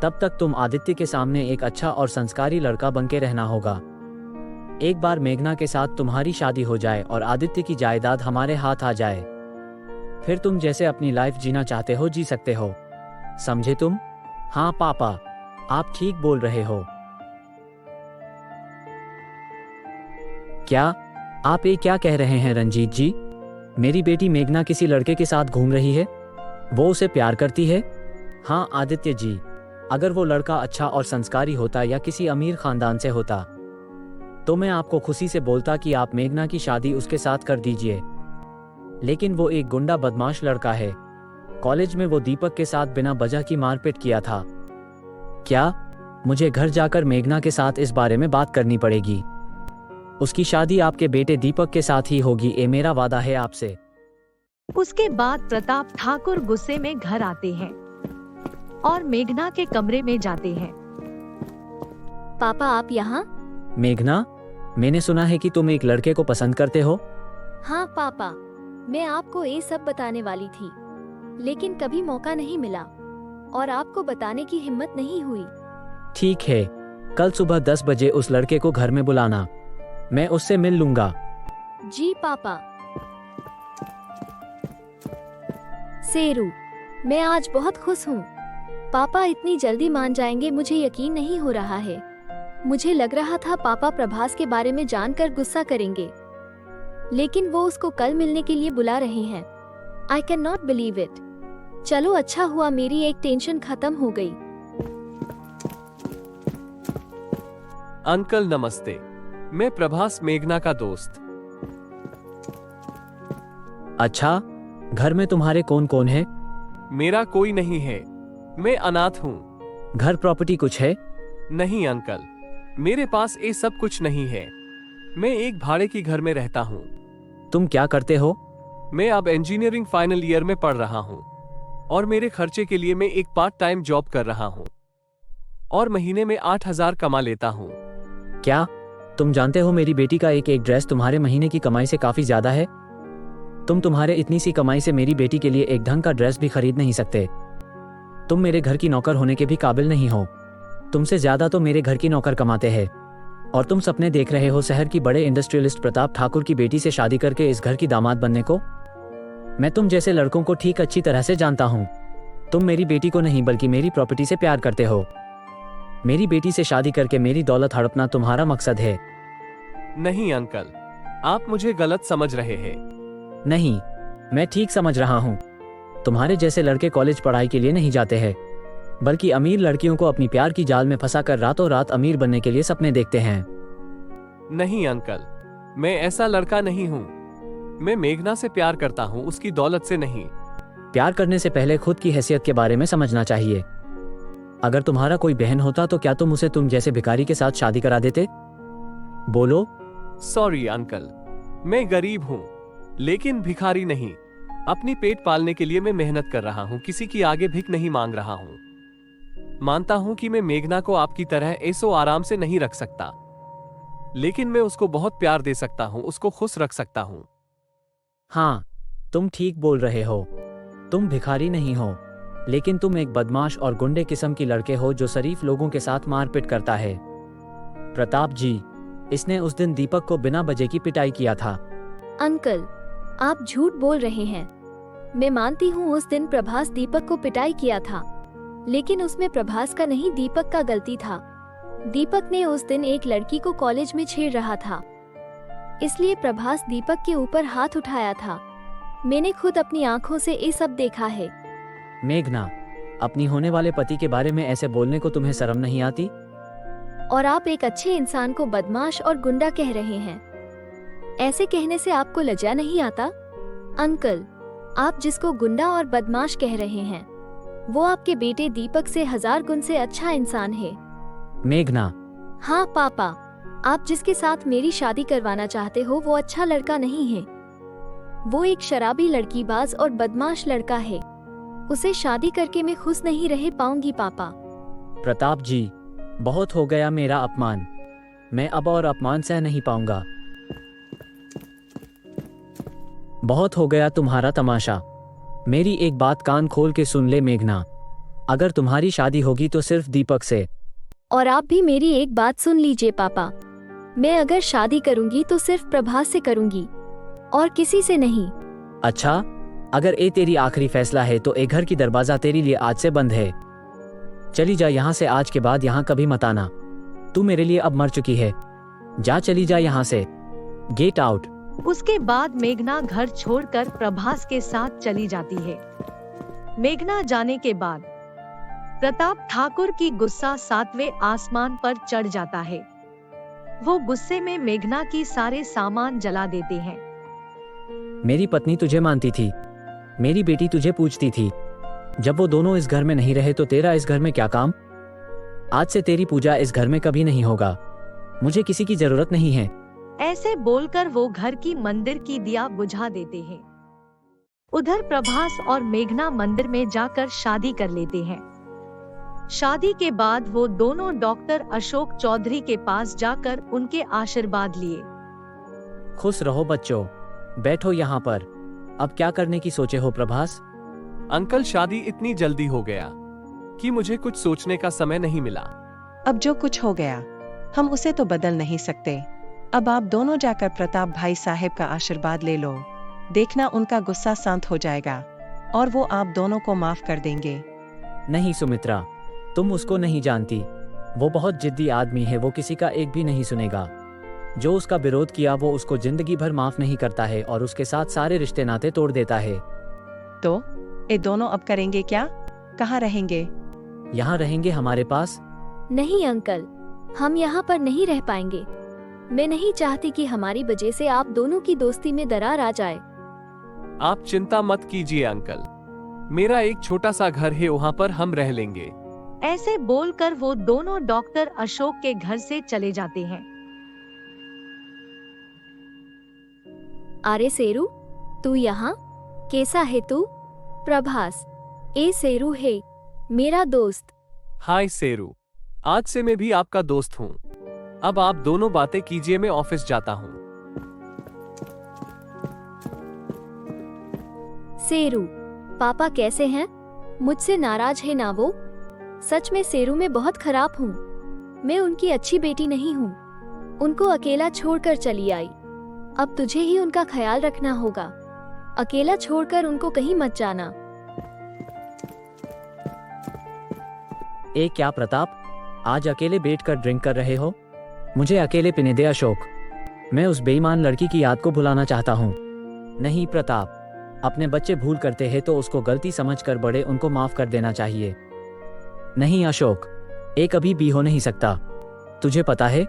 तब तक तुम आदित्य के सामने एक अच्छा और संस्कारी लड़का बनके रहना होगा। एक बार मेघना के साथ तुम्हारी शादी हो जाए और आदित्य की जायदाद हमारे हाथ आ जाए, फिर तुम जैसे अपनी लाइफ जीना चाहते हो जी सकते हो। समझे तुम? हाँ पापा, आप ठीक बोल रहे हो। क्या आप ये क्या कह रहे हैं रंजीत जी? मेरी बेटी मेघना किसी लड़के के साथ घूम रही है? वो उसे प्यार करती है? हाँ आदित्य जी, अगर वो लड़का अच्छा और संस्कारी होता या किसी अमीर खानदान से होता तो मैं आपको खुशी से बोलता कि आप मेघना की शादी उसके साथ कर दीजिए, लेकिन वो एक गुंडा बदमाश लड़का है। कॉलेज में वो दीपक के साथ बिना वजह की मारपीट किया था। क्या मुझे घर जाकर मेघना के साथ इस बारे में बात करनी पड़ेगी? उसकी शादी आपके बेटे दीपक के साथ ही होगी, ये मेरा वादा है आपसे। उसके बाद प्रताप ठाकुर गुस्से में घर आते हैं और मेघना के कमरे में जाते हैं। पापा आप यहाँ? मेघना, मैंने सुना है कि तुम एक लड़के को पसंद करते हो। हाँ पापा, मैं आपको ये सब बताने वाली थी, लेकिन कभी मौका नहीं मिला और आपको बताने की हिम्मत नहीं हुई। ठीक है, कल सुबह 10 बजे उस लड़के को घर में बुलाना, मैं उससे मिल लूंगा। जी पापा। सेरू, मैं आज बहुत खुश हूँ। पापा इतनी जल्दी मान जाएंगे मुझे यकीन नहीं हो रहा है। मुझे लग रहा था पापा प्रभास के बारे में जानकर गुस्सा करेंगे, लेकिन वो उसको कल मिलने के लिए बुला रहे हैं। I can not believe it. चलो अच्छा हुआ मेरी एक टेंशन खत्म हो गई। अंकल नमस्ते, मैं प्रभास, मेघना का दोस्त। अच्छा, घर में तुम्हारे कौन कौन है? मेरा कोई नहीं है, मैं अनाथ हूँ। घर प्रॉपर्टी कुछ है? नहीं अंकल, मेरे पास ये सब कुछ नहीं है। मैं एक भाड़े की घर में रहता हूँ। तुम क्या करते हो? मैं अब इंजीनियरिंग फाइनल ईयर में पढ़ रहा हूँ और मेरे खर्चे के लिए मैं एक पार्ट टाइम जॉब कर रहा हूँ और महीने में 8,000 कमा लेता हूँ। क्या तुम जानते हो मेरी बेटी का एक ड्रेस तुम्हारे महीने की कमाई से काफी ज्यादा है? तुम तुम्हारे इतनी सी कमाई से मेरी बेटी के लिए एक ढंग का ड्रेस भी खरीद नहीं सकते। तुम मेरे घर की नौकर होने के भी काबिल नहीं हो। तुमसे ज्यादा तो मेरे घर की नौकर कमाते हैं और तुम सपने देख रहे हो शहर की बड़े इंडस्ट्रियलिस्ट प्रताप ठाकुर की बेटी से शादी करके इस घर की दामाद बनने को। मैं तुम जैसे लड़कों को ठीक अच्छी तरह से जानता हूँ। तुम मेरी बेटी को नहीं बल्कि मेरी प्रॉपर्टी से प्यार करते हो। मेरी बेटी से शादी करके मेरी दौलत हड़पना तुम्हारा मकसद है। नहीं अंकल, आप मुझे गलत समझ रहे हैं। नहीं, मैं ठीक समझ रहा हूँ। तुम्हारे जैसे लड़के कॉलेज पढ़ाई के लिए नहीं जाते हैं, बल्कि अमीर लड़कियों को अपनी प्यार की जाल में फंसाकर रातों रात अमीर बनने के लिए सपने देखते हैं। नहीं अंकल, मैं ऐसा लड़का नहीं हूँ। मैं मेघना से प्यार करता हूँ, उसकी दौलत से नहीं। प्यार करने से पहले खुद की हैसियत के बारे में समझना चाहिए। अगर तुम्हारा कोई बहन होता तो क्या तुम उसे तुम जैसे भिखारी के साथ शादी करा देते? बोलो। सॉरी अंकल, मैं गरीब हूँ लेकिन भिखारी नहीं। अपनी पेट पालने के लिए मैं मेहनत कर रहा हूँ, किसी की आगे भिख नहीं मांग रहा हूँ। मानता हूँ कि मैं मेघना को आपकी तरह ऐसो आराम से नहीं रख सकता, लेकिन मैं उसको बहुत प्यार दे सकता हूँ, उसको खुश रख सकता हूँ। हाँ, तुम ठीक बोल रहे हो। तुम भिखारी नहीं हो, लेकिन तुम एक बदमाश और गुंडे किस्म की लड़के हो जो शरीफ लोगों के साथ मारपीट करता है। प्रताप जी, इसने उस दिन दीपक को बिना वजह की पिटाई किया था। अंकल, आप झूठ बोल रहे हैं। मैं मानती हूँ उस दिन प्रभास दीपक को पिटाई किया था, लेकिन उसमें प्रभास का नहीं दीपक का गलती था। दीपक ने उस दिन एक लड़की को कॉलेज में छेड़ रहा था, इसलिए प्रभास दीपक के ऊपर हाथ उठाया था। मैंने खुद अपनी आंखों से ये सब देखा है। मेघना, अपनी होने वाले पति के बारे में ऐसे बोलने को तुम्हें शर्म नहीं आती? और आप एक अच्छे इंसान को बदमाश और गुंडा कह रहे हैं। ऐसे कहने से आपको लज्जा नहीं आता? अंकल, आप जिसको गुंडा और बदमाश कह रहे हैं, वो आपके बेटे दीपक से 1000 गुण से अच्छा इंसान है। मेघना। हाँ पापा, आप जिसके साथ मेरी शादी करवाना चाहते हो वो अच्छा लड़का नहीं है। वो एक शराबी, लड़कीबाज और बदमाश लड़का है। उसे शादी करके मैं खुश नहीं रह पाऊंगी पापा। प्रताप जी, बहुत हो गया मेरा अपमान। मैं अब और अपमान सह नहीं पाऊंगा। बहुत हो गया तुम्हारा तमाशा। मेरी एक बात कान खोल के सुन ले मेघना। अगर तुम्हारी शादी होगी तो सिर्फ दीपक से। और आप भी मेरी एक बात सुन लीजिए पापा, मैं अगर शादी करूंगी तो सिर्फ प्रभास से करूंगी और किसी से नहीं। अच्छा, अगर ये तेरी आखिरी फैसला है तो ये घर की दरवाजा तेरे लिए आज से बंद है। चली जा यहाँ से, आज के बाद यहाँ कभी मत आना। तू मेरे लिए अब मर चुकी है। जा, चली जा यहाँ से। Get out. उसके बाद मेघना घर छोड़कर प्रभास के साथ चली जाती है। मेघना जाने के बाद प्रताप ठाकुर की गुस्सा 7वें आसमान पर चढ़ जाता है। वो गुस्से में मेघना की सारे सामान जला देते हैं। मेरी पत्नी तुझे मानती थी, मेरी बेटी तुझे पूछती थी। जब वो दोनों इस घर में नहीं रहे तो तेरा इस घर में क्या काम? आज से तेरी पूजा इस घर में कभी नहीं होगा। मुझे किसी की जरूरत नहीं है। ऐसे बोलकर वो घर की मंदिर की दिया बुझा देते हैं। उधर प्रभास और मेघना मंदिर में जाकर शादी कर लेते हैं। शादी के बाद वो दोनों डॉक्टर अशोक चौधरी के पास जाकर उनके आशीर्वाद लिए। खुश रहो बच्चों, बैठो यहाँ पर। अब क्या करने की सोचे हो प्रभास? अंकल, शादी इतनी जल्दी हो गया कि मुझे कुछ सोचने का समय नहीं मिला। अब जो कुछ हो गया हम उसे तो बदल नहीं सकते। अब आप दोनों जाकर प्रताप भाई साहब का आशीर्वाद ले लो। देखना उनका गुस्सा शांत हो जाएगा और वो आप दोनों को माफ कर देंगे। नहीं सुमित्रा, तुम उसको नहीं जानती। वो बहुत जिद्दी आदमी है, वो किसी का एक भी नहीं सुनेगा। जो उसका विरोध किया वो उसको जिंदगी भर माफ नहीं करता है और उसके साथ सारे रिश्ते नाते तोड़ देता है। तो ये दोनों अब करेंगे क्या? कहाँ रहेंगे? यहाँ रहेंगे हमारे पास। नहीं अंकल, हम यहाँ पर नहीं रह पाएंगे। मैं नहीं चाहती कि हमारी वजह से आप दोनों की दोस्ती में दरार आ जाए। आप चिंता मत कीजिए अंकल, मेरा एक छोटा सा घर है, वहाँ पर हम रह लेंगे। ऐसे बोलकर वो दोनों डॉक्टर अशोक के घर से चले जाते हैं। अरे सेरू, तू यहाँ कैसा है तू? प्रभास, ए सेरू है मेरा दोस्त। हाय सेरू, आज से मैं भी आपका दोस्त हूँ। अब आप दोनों बातें कीजिए, मैं ऑफिस जाता हूँ। सेरू, पापा कैसे हैं? मुझसे नाराज है ना वो? सच में सेरू मैं बहुत खराब हूँ। मैं उनकी अच्छी बेटी नहीं हूँ। उनको अकेला छोड़कर चली आई। अब तुझे ही उनका ख्याल रखना होगा। अकेला छोड़कर उनको कहीं मत जाना। ए क्या प्रताप, आज अकेले बैठकर ड्रिंक कर रहे हो? मुझे अकेले पीने दे अशोक। मैं उस बेईमान लड़की की याद को भुलाना चाहता हूँ। नहीं प्रताप, अपने बच्चे भूल करते हैं तो उसको गलती समझकर बड़े उनको माफ कर देना चाहिए। नहीं अशोक, ये कभी भी हो नहीं सकता। तुझे पता है,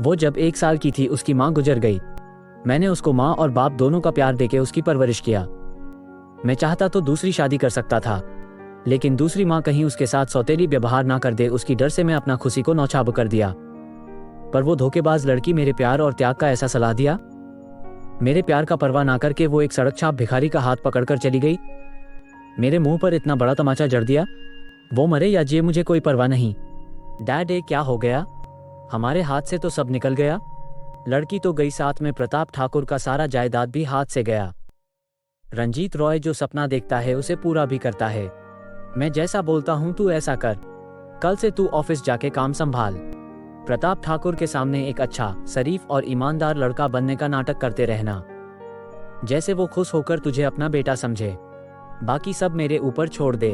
वो जब 1 साल की थी उसकी माँ गुजर गई। मैंने उसको माँ और बाप दोनों का प्यार देके उसकी परवरिश किया। मैं चाहता तो दूसरी शादी कर सकता था, लेकिन दूसरी माँ कहीं उसके साथ सौतेली व्यवहार ना कर दे, उसकी डर से मैं अपना खुशी को नौछाब कर दिया। पर वो धोखेबाज लड़की मेरे प्यार और त्याग का ऐसा सलाह दिया। मेरे प्यार का परवाह ना करके वो एक सड़क छाप भिखारी का हाथ पकड़कर चली गई। मेरे मुंह पर इतना बड़ा तमाचा जड़ दिया। वो मरे या जिए मुझे कोई परवाह नहीं। डैड, ये क्या हो गया? हमारे हाथ से तो सब निकल गया। लड़की तो गई, साथ में प्रताप ठाकुर का सारा जायदाद भी हाथ से गया। रंजीत रॉय जो सपना देखता है उसे पूरा भी करता है। मैं जैसा बोलता हूँ तू ऐसा कर। कल से तू ऑफिस जाके काम संभाल। प्रताप ठाकुर के सामने एक अच्छा, शरीफ और ईमानदार लड़का बनने का नाटक करते रहना, जैसे वो खुश होकर तुझे अपना बेटा समझे। बाकी सब मेरे ऊपर छोड़ दे।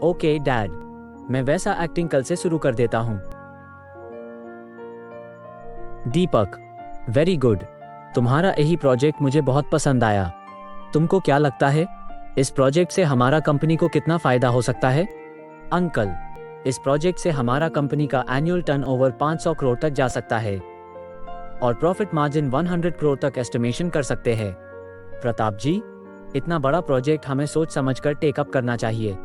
ओके डैड, मैं वैसा एक्टिंग कल से शुरू कर देता हूँ। दीपक, वेरी गुड। तुम्हारा यही प्रोजेक्ट मुझे बहुत पसंद आया। तुमको क्या लगता है इस प्रोजेक्ट से हमारा कंपनी को कितना फायदा हो सकता है? अंकल, इस प्रोजेक्ट से हमारा कंपनी का एनुअल टर्नओवर 500 करोड़ तक जा सकता है और प्रॉफिट मार्जिन 100 करोड़ तक एस्टिमेशन कर सकते हैं। प्रताप जी, इतना बड़ा प्रोजेक्ट हमें सोच समझकर टेकअप करना चाहिए।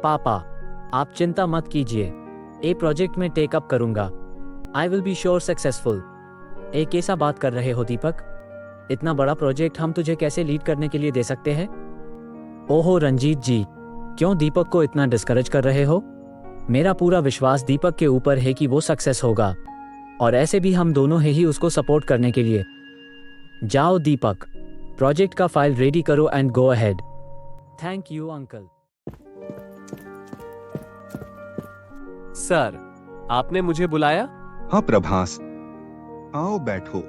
पापा, आप चिंता मत कीजिए, ये प्रोजेक्ट में टेकअप करूंगा। I will be sure successful. एक कैसा बात कर रहे हो दीपक? इतना बड़ा प्रोजेक्ट हम तुझे कैसे लीड करने के लिए दे सकते हैं? ओहो रंजीत जी, क्यों दीपक को इतना डिस्करेज कर रहे हो? मेरा पूरा विश्वास दीपक के ऊपर है कि वो सक्सेस होगा और ऐसे भी हम दोनों हैं ही उसको सपोर्ट करने के लिए। जाओ दीपक, प्रोजेक्ट का फाइल रेडी करो and go ahead. Thank you uncle. Sir, आपने मुझे बुलाया? हाँ प्रभास, आओ बैठो।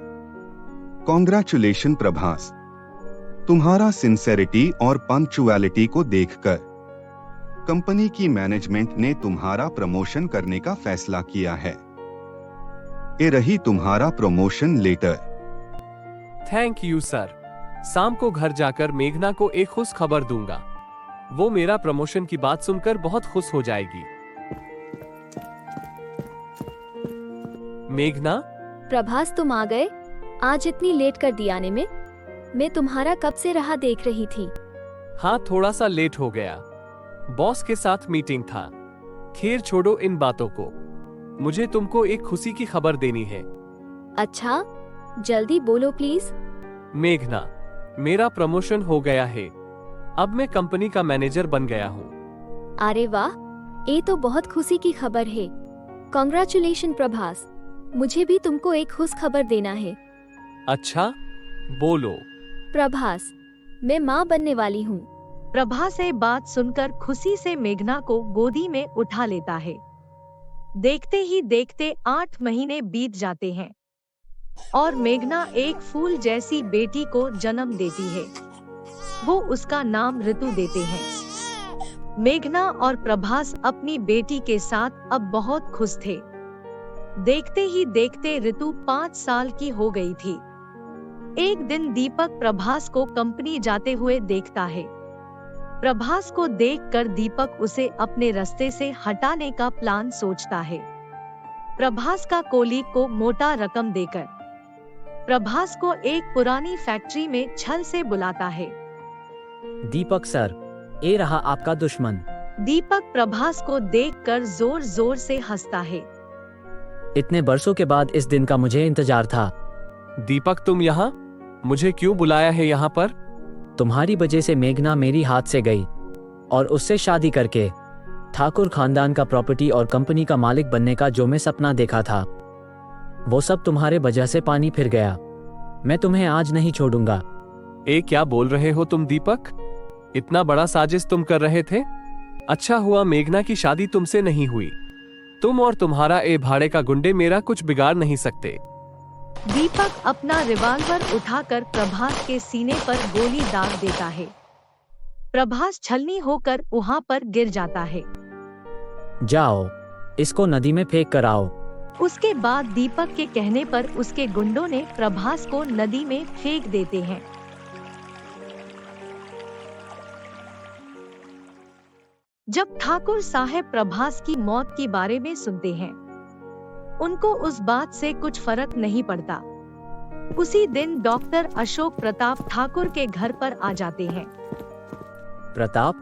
कॉन्ग्रेचुलेशन प्रभास, तुम्हारा सिंसेरिटी और पंक्चुअलिटी को देखकर कंपनी की मैनेजमेंट ने तुम्हारा प्रमोशन करने का फैसला किया है। ये रही तुम्हारा promotion letter. Thank you sir. शाम को घर जाकर मेघना को एक खुश खबर दूंगा। वो मेरा प्रमोशन की बात सुनकर बहुत खुश हो जाएगी। मेघना, प्रभास तुम आ गए? आज इतनी लेट कर दी आने में। मैं तुम्हारा कब से राह देख रही थी। हाँ, थोड़ा सा लेट हो गया। बॉस के साथ मीटिंग था। खैर छोड़ो इन बातों को। मुझे तुमको एक खुशी की खबर देनी है। अच्छा, जल्दी बोलो प्लीज। मेघना, मेरा प्रमोशन हो गया है। अब मैं कंपनी का मैनेजर बन गया हूँ। अरे वाह, ये तो बहुत खुशी की खबर है। कॉन्ग्रेचुलेशन प्रभास। मुझे भी तुमको एक खुश खबर देना है। अच्छा, बोलो। प्रभास, मैं माँ बनने वाली हूँ। प्रभास ये बात सुनकर खुशी से मेघना को गोदी में उठा लेता है। देखते ही देखते 8 महीने बीत जाते हैं और मेघना एक फूल जैसी बेटी को जन्म देती है। वो उसका नाम ऋतु देते हैं। मेघना और प्रभास अपनी बेटी के साथ अब बहुत खुश थे। देखते ही देखते ऋतु 5 साल की हो गई थी। एक दिन दीपक प्रभास को कंपनी जाते हुए देखता है। प्रभास को देखकर दीपक उसे अपने रास्ते से हटाने का प्लान सोचता है। प्रभास का कोलीग को मोटा रकम देकर प्रभास को एक पुरानी फैक्ट्री में छल से बुलाता है। दीपक सर, ये रहा आपका दुश्मन। दीपक प्रभास को देखकर जोर जोर से हंसता है। इतने बरसों के बाद इस दिन का मुझे इंतजार था। दीपक, तुम यहाँ? मुझे क्यों बुलाया है यहाँ पर? तुम्हारी वजह से मेघना मेरी हाथ से गई और उससे शादी करके ठाकुर खानदान का प्रॉपर्टी और कंपनी का मालिक बनने का जो मैं सपना देखा था, वो सब तुम्हारे वजह से पानी फिर गया। मैं तुम्हें आज नहीं छोड़ूंगा। क्या बोल रहे हो तुम दीपक? इतना बड़ा साजिश तुम कर रहे थे? अच्छा हुआ मेघना की शादी तुमसे नहीं हुई। तुम और तुम्हारा भाड़े का गुंडे मेरा कुछ बिगाड़ नहीं सकते। दीपक अपना रिवॉल्वर उठाकर प्रभास के सीने पर गोली दाग देता है। प्रभास छलनी होकर वहां पर गिर जाता है। जाओ, इसको नदी में फेंक कर आओ। उसके बाद दीपक के कहने पर उसके गुंडों ने प्रभास को नदी में फेंक देते हैं। जब ठाकुर साहब प्रभास की मौत के बारे में सुनते हैं, उनको उस बात से कुछ फर्क नहीं पड़ता। उसी दिन डॉक्टर अशोक प्रताप ठाकुर के घर पर आ जाते हैं। प्रताप,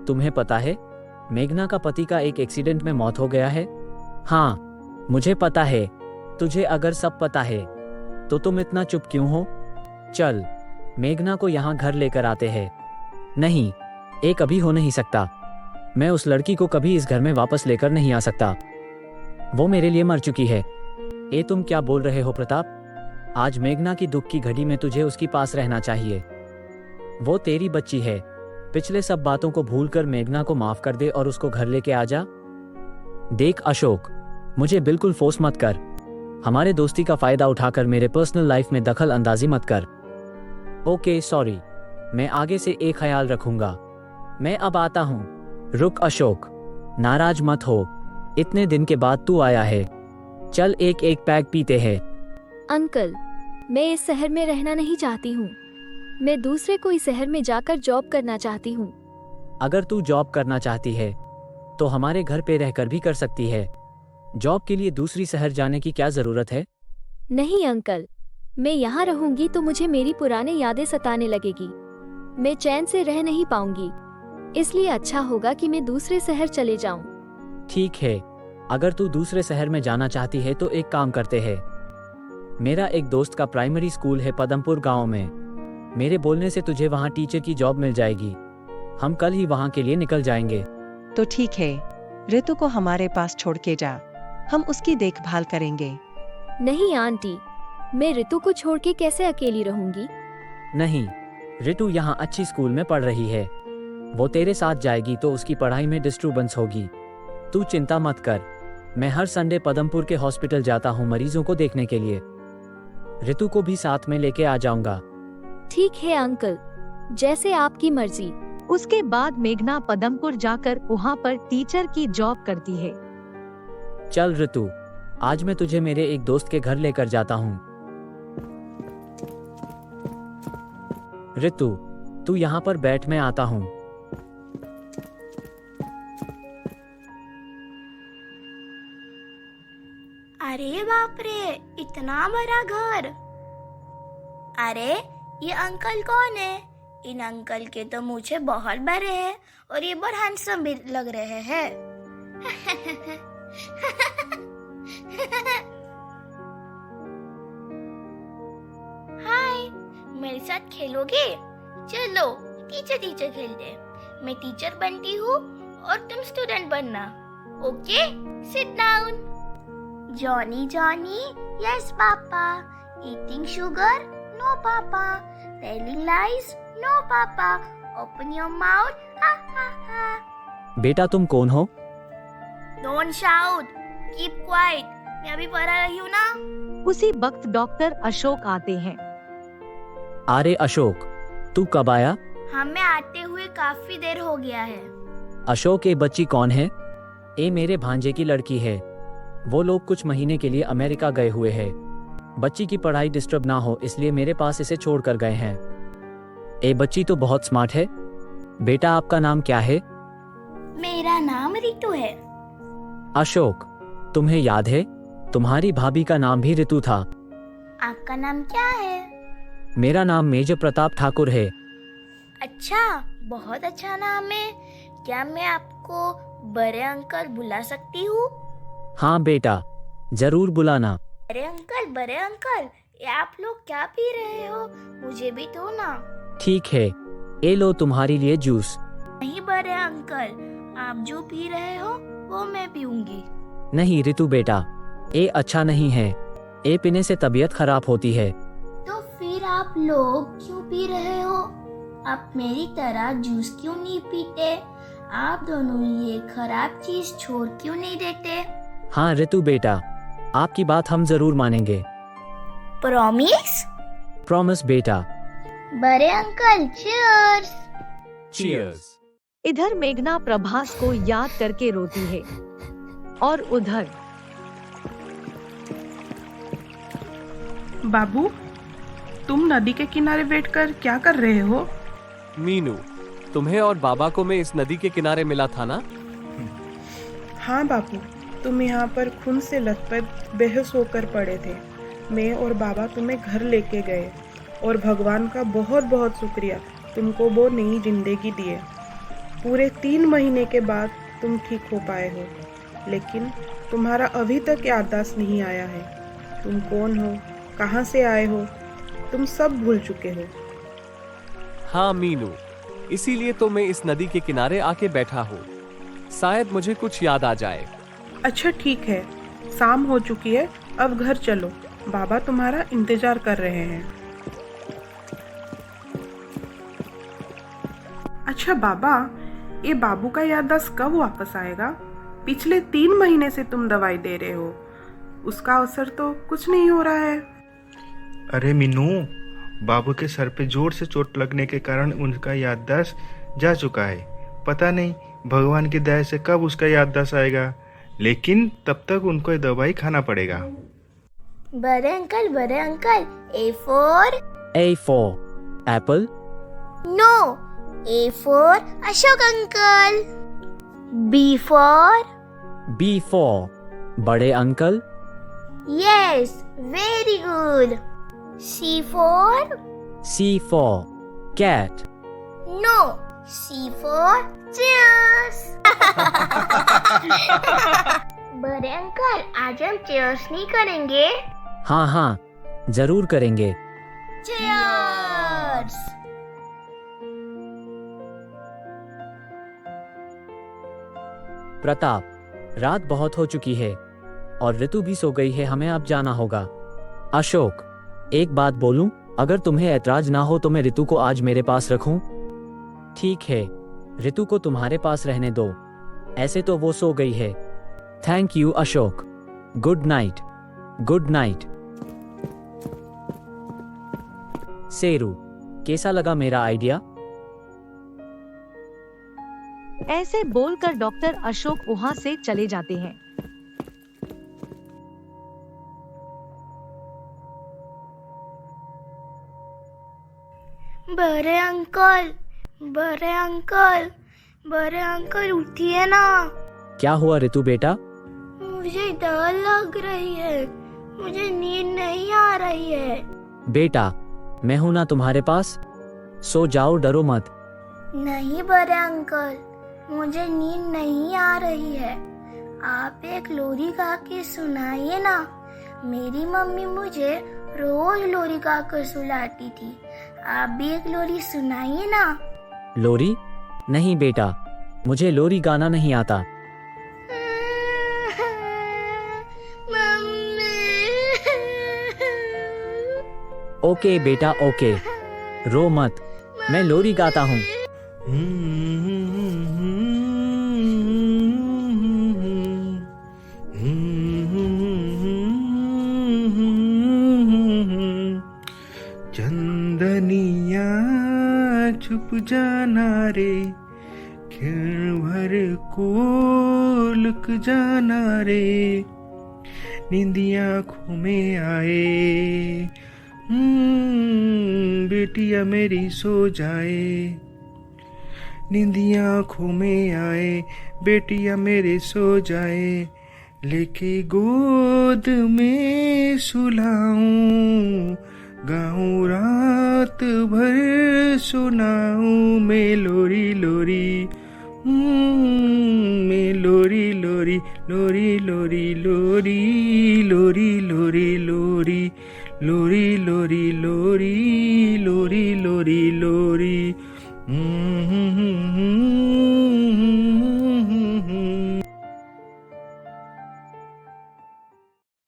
तुम्हें पता है मेघना का पति का एक एक्सीडेंट में मौत हो गया है? हाँ, मुझे पता है। तुझे अगर सब पता है तो तुम इतना चुप क्यों हो? चल, मेघना को यहाँ घर लेकर आते हैं। नहीं, ये कभी हो नहीं सकता। मैं उस लड़की को कभी इस घर में वापस लेकर नहीं आ सकता। वो मेरे लिए मर चुकी है। ये तुम क्या बोल रहे हो प्रताप? आज मेघना की दुख की घड़ी में तुझे उसके पास रहना चाहिए। वो तेरी बच्ची है। पिछले सब बातों को भूलकर मेघना को माफ कर दे और उसको घर लेके आ जा। देख अशोक, मुझे बिल्कुल फोर्स मत कर। हमारे दोस्ती का फायदा उठाकर मेरे पर्सनल लाइफ में दखल अंदाजी मत कर। Okay, sorry. मैं आगे से एक ख्याल रखूंगा। मैं अब आता हूँ। रुक अशोक, नाराज मत हो। इतने दिन के बाद तू आया है। चल एक पैग पीते हैं। अंकल, मैं इस शहर में रहना नहीं चाहती हूँ। मैं दूसरे कोई शहर में जाकर जॉब करना चाहती हूँ। अगर तू जॉब करना चाहती है तो हमारे घर पे रहकर भी कर सकती है। जॉब के लिए दूसरी शहर जाने की क्या जरूरत है? नहीं अंकल, मैं यहाँ रहूंगी तो मुझे मेरी पुरानी यादें सताने लगेगी। मैं चैन से रह नहीं पाऊंगी। इसलिए अच्छा होगा कि मैं दूसरे शहर चले जाऊं। ठीक है, अगर तू दूसरे शहर में जाना चाहती है तो एक काम करते हैं। मेरा एक दोस्त का प्राइमरी स्कूल है पदमपुर गांव में। मेरे बोलने से तुझे वहां टीचर की जॉब मिल जाएगी। हम कल ही वहां के लिए निकल जाएंगे। तो ठीक है, ऋतु को हमारे पास छोड़ के जा। हम उसकी देखभाल करेंगे। नहीं आंटी, मैं ऋतु को छोड़ के कैसे अकेली रहूंगी? नहीं, ऋतु यहाँ अच्छी स्कूल में पढ़ रही है। वो तेरे साथ जाएगी तो उसकी पढ़ाई में डिस्टर्बेंस होगी। तू चिंता मत कर। मैं हर संडे पदमपुर के हॉस्पिटल जाता हूँ मरीजों को देखने के लिए। ऋतु को भी साथ में लेके आ जाऊंगा। ठीक है अंकल, जैसे आपकी मर्जी। उसके बाद मेघना पदमपुर जाकर वहाँ पर टीचर की जॉब करती है। चल ऋतु, आज मैं तुझे मेरे एक दोस्त के घर लेकर जाता हूँ। ऋतु, तू यहाँ पर बैठ, मैं आता हूँ। अरे बाप रे, इतना बड़ा घर। अरे ये अंकल कौन है? इन अंकल के तो मुझे बहुत बड़े हैं और ये बहुत हैंडसम भी लग रहे हैं। हाय, मेरे साथ खेलोगे? चलो टीचर टीचर खेलते हैं। मैं टीचर बनती हूँ और तुम स्टूडेंट बनना। Okay, sit down. Johnny Johnny, yes papa. Eating sugar, no papa. Telling lies, no papa. Open your mouth, ha ha ha. बेटा तुम कौन हो? Don't shout, keep quiet. मैं अभी पढ़ा रही हूँ ना। उसी वक्त डॉक्टर अशोक आते हैं। अरे अशोक, तू कब आया? हमें आते हुए काफी देर हो गया है। अशोक, ये बच्ची कौन है? ये मेरे भांजे की लड़की है। वो लोग कुछ महीने के लिए अमेरिका गए हुए हैं। बच्ची की पढ़ाई डिस्टर्ब ना हो इसलिए मेरे पास इसे छोड़ कर गए हैं। ये बच्ची तो बहुत स्मार्ट है। बेटा आपका नाम क्या है? मेरा नाम रितु है। अशोक, तुम्हें याद है तुम्हारी भाभी का नाम भी रितु था। आपका नाम क्या है? मेरा नाम मेजर प्रताप ठाकुर है। अच्छा, बहुत अच्छा नाम है। क्या मैं आपको बड़े अंकल बुला सकती हूँ? हाँ बेटा, जरूर बुलाना। बड़े अंकल, ये आप लोग क्या पी रहे हो? मुझे भी दो ना। ठीक है, ये लो तुम्हारे लिए जूस। नहीं बड़े अंकल, आप जो पी रहे हो वो मैं पीऊंगी। नहीं रितु बेटा, ये अच्छा नहीं है। ये पीने से तबीयत खराब होती है। तो फिर आप लोग क्यों पी रहे हो? आप मेरी तरह जूस क्यों नहीं पीते? आप दोनों ये खराब चीज छोड़ क्यों नहीं देते? हाँ रितु बेटा, आपकी बात हम जरूर मानेंगे। प्रॉमिस? प्रॉमिस बेटा। बड़े अंकल, चीयर्स। चीयर्स। इधर मेघना प्रभास को याद करके रोती है और उधर बाबू, तुम नदी के किनारे बैठकर क्या कर रहे हो? मीनू, तुम्हें और बाबा को मैं इस नदी के किनारे मिला था ना? हाँ बाबू, तुम यहाँ पर खून से लथपथ बेहोश होकर पड़े थे। मैं और बाबा तुम्हें घर लेके गए और भगवान का बहुत बहुत शुक्रिया, तुमको वो नई जिंदगी दिए। पूरे 3 महीने के बाद तुम ठीक हो पाए हो, लेकिन तुम्हारा अभी तक याददाश्त नहीं आया है। तुम कौन हो, कहाँ से आए हो, तुम सब भूल चुके हो। हाँ मीनू, इसीलिए तो मैं इस नदी के किनारे आके बैठा हूँ। शायद मुझे कुछ याद आ जाए। अच्छा ठीक है, शाम हो चुकी है, अब घर चलो। बाबा तुम्हारा इंतजार कर रहे हैं। अच्छा बाबा, ये बाबू का याददाश्त कब वापस आएगा? पिछले 3 महीने से तुम दवाई दे रहे हो, उसका असर तो कुछ नहीं हो रहा है। अरे मीनू, बाबू के सर पे जोर से चोट लगने के कारण उनका याददाश्त जा चुका है। पता नहीं भगवान की दया से कब उसका याददाश्त आएगा, लेकिन तब तक उनको ये दवाई खाना पड़ेगा। बड़े uncle, A for? A for apple. No, A for Ashok uncle. B for? B for बड़े uncle. Yes, very good. C for? C for cat. No, C for cheers. बड़े अंकल, आज हम cheers नहीं करेंगे? हाँ हाँ, जरूर करेंगे। Cheers. प्रताप, रात बहुत हो चुकी है और ऋतु भी सो गई है, हमें अब जाना होगा। अशोक, एक बात बोलूं, अगर तुम्हें ऐतराज ना हो तो मैं ऋतु को आज मेरे पास रखूं? ठीक है, ऋतु को तुम्हारे पास रहने दो, ऐसे तो वो सो गई है। Thank you Ashok. Good night. Good night. Seru, कैसा लगा मेरा आइडिया? ऐसे बोलकर डॉक्टर अशोक वहां से चले जाते हैं। बड़े अंकल, बड़े अंकल, बड़े अंकल उठिए ना। क्या हुआ ऋतु बेटा? मुझे डर लग रही है, मुझे नींद नहीं आ रही है। बेटा, मैं हूं ना तुम्हारे पास, सो जाओ, डरो मत। नहीं बड़े अंकल, मुझे नींद नहीं आ रही है। आप एक लोरी गा के सुनाइए ना। मेरी मम्मी मुझे रोज लोरी गा कर सुलाती थी। आप भी एक लोरी सुनाइए ना। लोरी? नहीं बेटा, मुझे लोरी गाना नहीं आता। ओके बेटा ओके, रो मत, मैं लोरी गाता हूँ। चंदनिया छुप जाना रे, क्षण भर को लुक जाना रे, नींदिया आँखों में आए, बेटिया मेरी सो जाए, नींदिया आँखों में आए, बेटिया मेरे सो जाए, लेके गोद में सुलाऊं, गाऊं रात भर सुनाऊं, मैं लोरी लोरी, मैं लोरी लोरी लोरी लोरी लोरी लोरी लोरी लोरी लोरी लोरी लोरी लोरी लोरी लोरी।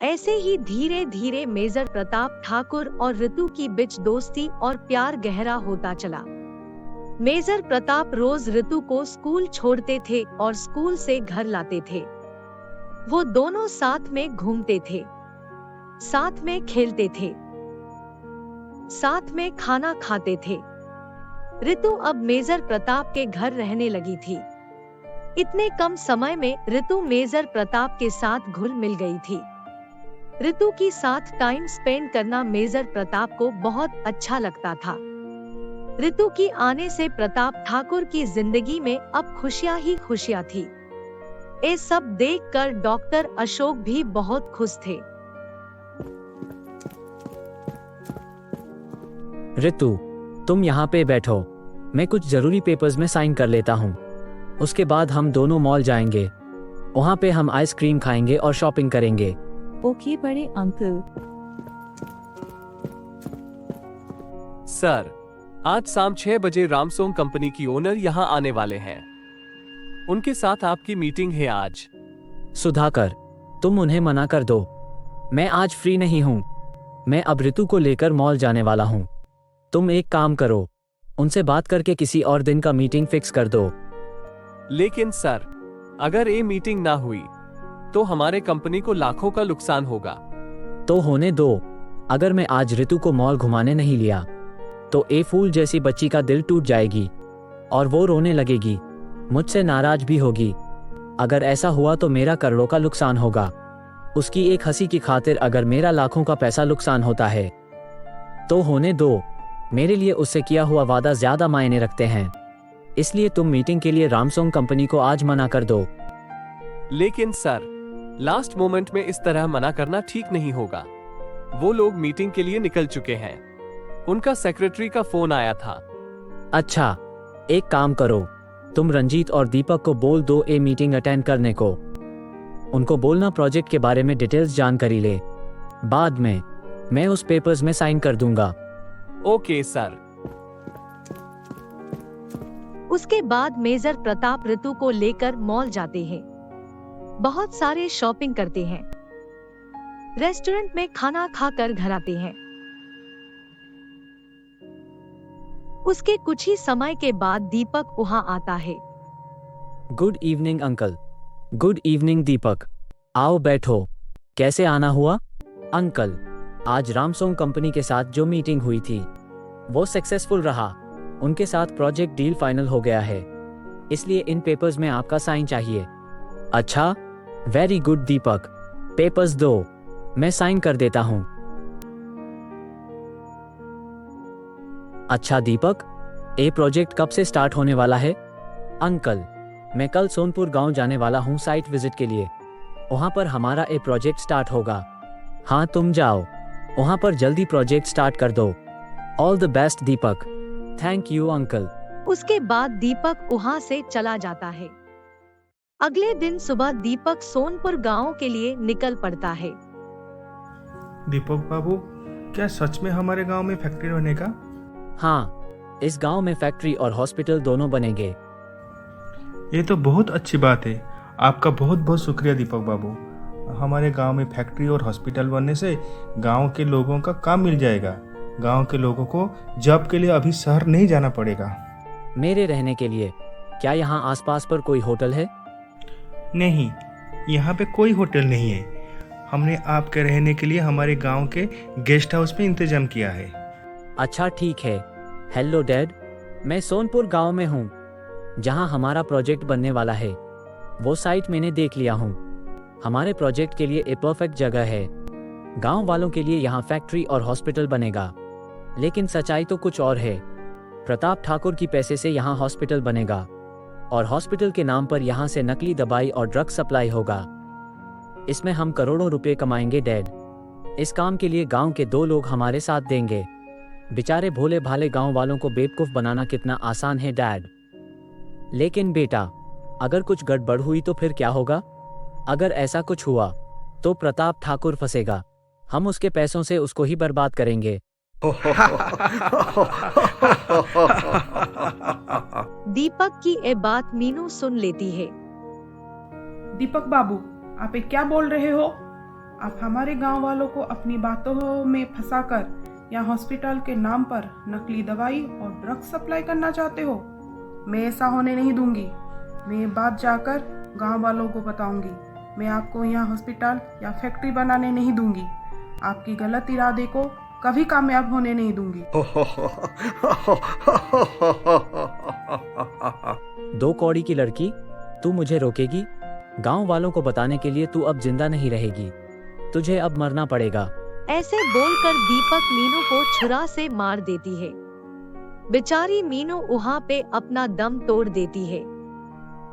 ऐसे ही धीरे धीरे मेजर प्रताप ठाकुर और ऋतु की बीच दोस्ती और प्यार गहरा होता चला। मेजर प्रताप रोज ऋतु को स्कूल छोड़ते थे और स्कूल से घर लाते थे। वो दोनों साथ में घूमते थे, साथ में खेलते थे, साथ में खाना खाते थे। ऋतु अब मेजर प्रताप के घर रहने लगी थी। इतने कम समय में ऋतु मेजर प्रताप के साथ घुल मिल गई थी। ऋतु की साथ टाइम स्पेंड करना मेजर प्रताप को बहुत अच्छा लगता था। ऋतु की आने से प्रताप ठाकुर की जिंदगी में अब खुशियां ही खुशियां थी। ये सब देखकर डॉक्टर अशोक भी बहुत खुश थे। ऋतु, तुम यहाँ पे बैठो, मैं कुछ जरूरी पेपर्स में साइन कर लेता हूँ। उसके बाद हम दोनों मॉल जाएंगे, वहाँ पे हम आइसक्रीम खाएंगे और शॉपिंग करेंगे। ओके बड़े अंकल। सर, आज शाम 6 बजे रामसोंग कंपनी की ओनर यहाँ आने वाले हैं। उनके साथ आपकी मीटिंग है आज। सुधाकर, तुम उन्हें मना कर दो, मैं आज फ्री नहीं हूँ। मैं अब ऋतु को लेकर मॉल जाने वाला हूँ। तुम एक काम करो, उनसे बात करके किसी और दिन का मीटिंग फिक्स कर दो। लेकिन सर, अगर ये मीटिंग ना हुई तो हमारे कंपनी को लाखों का नुकसान होगा। तो होने दो, अगर मैं आज ऋतु को मॉल घुमाने नहीं लिया तो ए फूल जैसी बच्ची का दिल टूट जाएगी और वो रोने लगेगी, मुझसे नाराज भी होगी। अगर ऐसा हुआ तो मेरा करोड़ों का नुकसान होगा। उसकी एक हंसी की खातिर अगर मेरा लाखों का पैसा नुकसान होता है तो होने दो। मेरे लिए उससे किया हुआ वादा ज्यादा मायने रखते हैं, इसलिए तुम मीटिंग के लिए रामसोंग कंपनी को आज मना कर दो। लेकिन सर, लास्ट मोमेंट में इस तरह मना करना ठीक नहीं होगा। वो लोग मीटिंग के लिए निकल चुके हैं। उनका सेक्रेटरी का फोन आया था। अच्छा, एक काम करो, तुम रंजीत और दीपक को बोल दो ये मीटिंग अटेंड करने को। उनको बोलना प्रोजेक्ट के बारे में डिटेल्स जानकारी ले, बाद में मैं उस पेपर्स में साइन कर दूंगा। Okay sir. उसके बाद मेजर प्रताप ऋतु को लेकर मॉल जाते हैं, बहुत सारे शॉपिंग करते हैं, रेस्टोरेंट में खाना खाकर घर आते हैं। उसके कुछ ही समय के बाद दीपक वहां आता है। Good evening uncle. Good evening Deepak. आओ बैठो। कैसे आना हुआ? अंकल, आज रामसोंग कंपनी के साथ जो मीटिंग हुई थी वो सक्सेसफुल रहा। उनके साथ प्रोजेक्ट डील फाइनल हो गया है, इसलिए इन पेपर्स में आपका साइन चाहिए। अच्छा, वेरी गुड दीपक, पेपर्स दो, मैं साइन कर देता हूं। अच्छा दीपक, ये प्रोजेक्ट कब से स्टार्ट होने वाला है? अंकल, मैं कल सोनपुर गांव जाने वाला हूं साइट विजिट के लिए। वहां पर हमारा ये प्रोजेक्ट स्टार्ट होगा। हाँ, तुम जाओ, वहां पर जल्दी प्रोजेक्ट स्टार्ट कर दो। All the best Deepak. Thank you uncle. उसके बाद दीपक वहां से चला जाता है। अगले दिन सुबह दीपक सोनपुर गांव के लिए निकल पड़ता है। दीपक बाबू, क्या सच में हमारे गांव में फैक्ट्री बनेगा? हाँ, इस गांव में फैक्ट्री और हॉस्पिटल दोनों बनेंगे। ये तो बहुत अच्छी बात है। आपका बहुत बहुत शुक्रिया दीपक बाबू। हमारे गांव में फैक्ट्री और हॉस्पिटल बनने से गांव के लोगों का काम मिल जाएगा। गांव के लोगों को जॉब के लिए अभी शहर नहीं जाना पड़ेगा। मेरे रहने के लिए क्या यहाँ आसपास पर कोई होटल है? नहीं, यहाँ पे कोई होटल नहीं है। हमने आपके रहने के लिए हमारे गांव के गेस्ट हाउस में इंतजाम किया है। अच्छा ठीक है। हेलो डैड, मैं सोनपुर गांव में हूँ जहाँ हमारा प्रोजेक्ट बनने वाला है। वो साइट मैंने देख लिया हूँ। हमारे प्रोजेक्ट के लिए एक परफेक्ट जगह है। गांव वालों के लिए यहाँ फैक्ट्री और हॉस्पिटल बनेगा। लेकिन सच्चाई तो कुछ और है। प्रताप ठाकुर की पैसे से यहाँ हॉस्पिटल बनेगा और हॉस्पिटल के नाम पर यहाँ से नकली दवाई और ड्रग सप्लाई होगा। इसमें हम करोड़ों रुपए कमाएंगे डैड। इस काम के लिए गांव के 2 लोग हमारे साथ देंगे। बेचारे भोले भाले गांव वालों को बेवकूफ बनाना कितना आसान है डैड। लेकिन बेटा, अगर कुछ गड़बड़ हुई तो फिर क्या होगा? अगर ऐसा कुछ हुआ तो प्रताप ठाकुर फंसेगा। हम उसके पैसों से उसको ही बर्बाद करेंगे। दीपक की ये बात मीनू सुन लेती है। दीपक बाबू, आप ये क्या बोल रहे हो? आप हमारे गांव वालों को अपनी बातों में फंसाकर या हॉस्पिटल के नाम पर नकली दवाई और ड्रग सप्लाई करना चाहते हो? मैं ऐसा होने नहीं दूंगी। मैं ये बात जाकर गांव वालों को बताऊंगी। मैं आपको यहाँ हॉस्पिटल या फैक्ट्री बनाने नहीं दूंगी। आपकी गलत इरादे को कभी कामयाब होने नहीं दूंगी। 2 कौड़ी की लड़की, तू मुझे रोकेगी? गांव वालों को बताने के लिए तू अब जिंदा नहीं रहेगी। तुझे अब मरना पड़ेगा। ऐसे बोलकर दीपक मीनू को छुरा से मार देती है। बेचारी मीनू वहाँ पे अपना दम तोड़ देती है।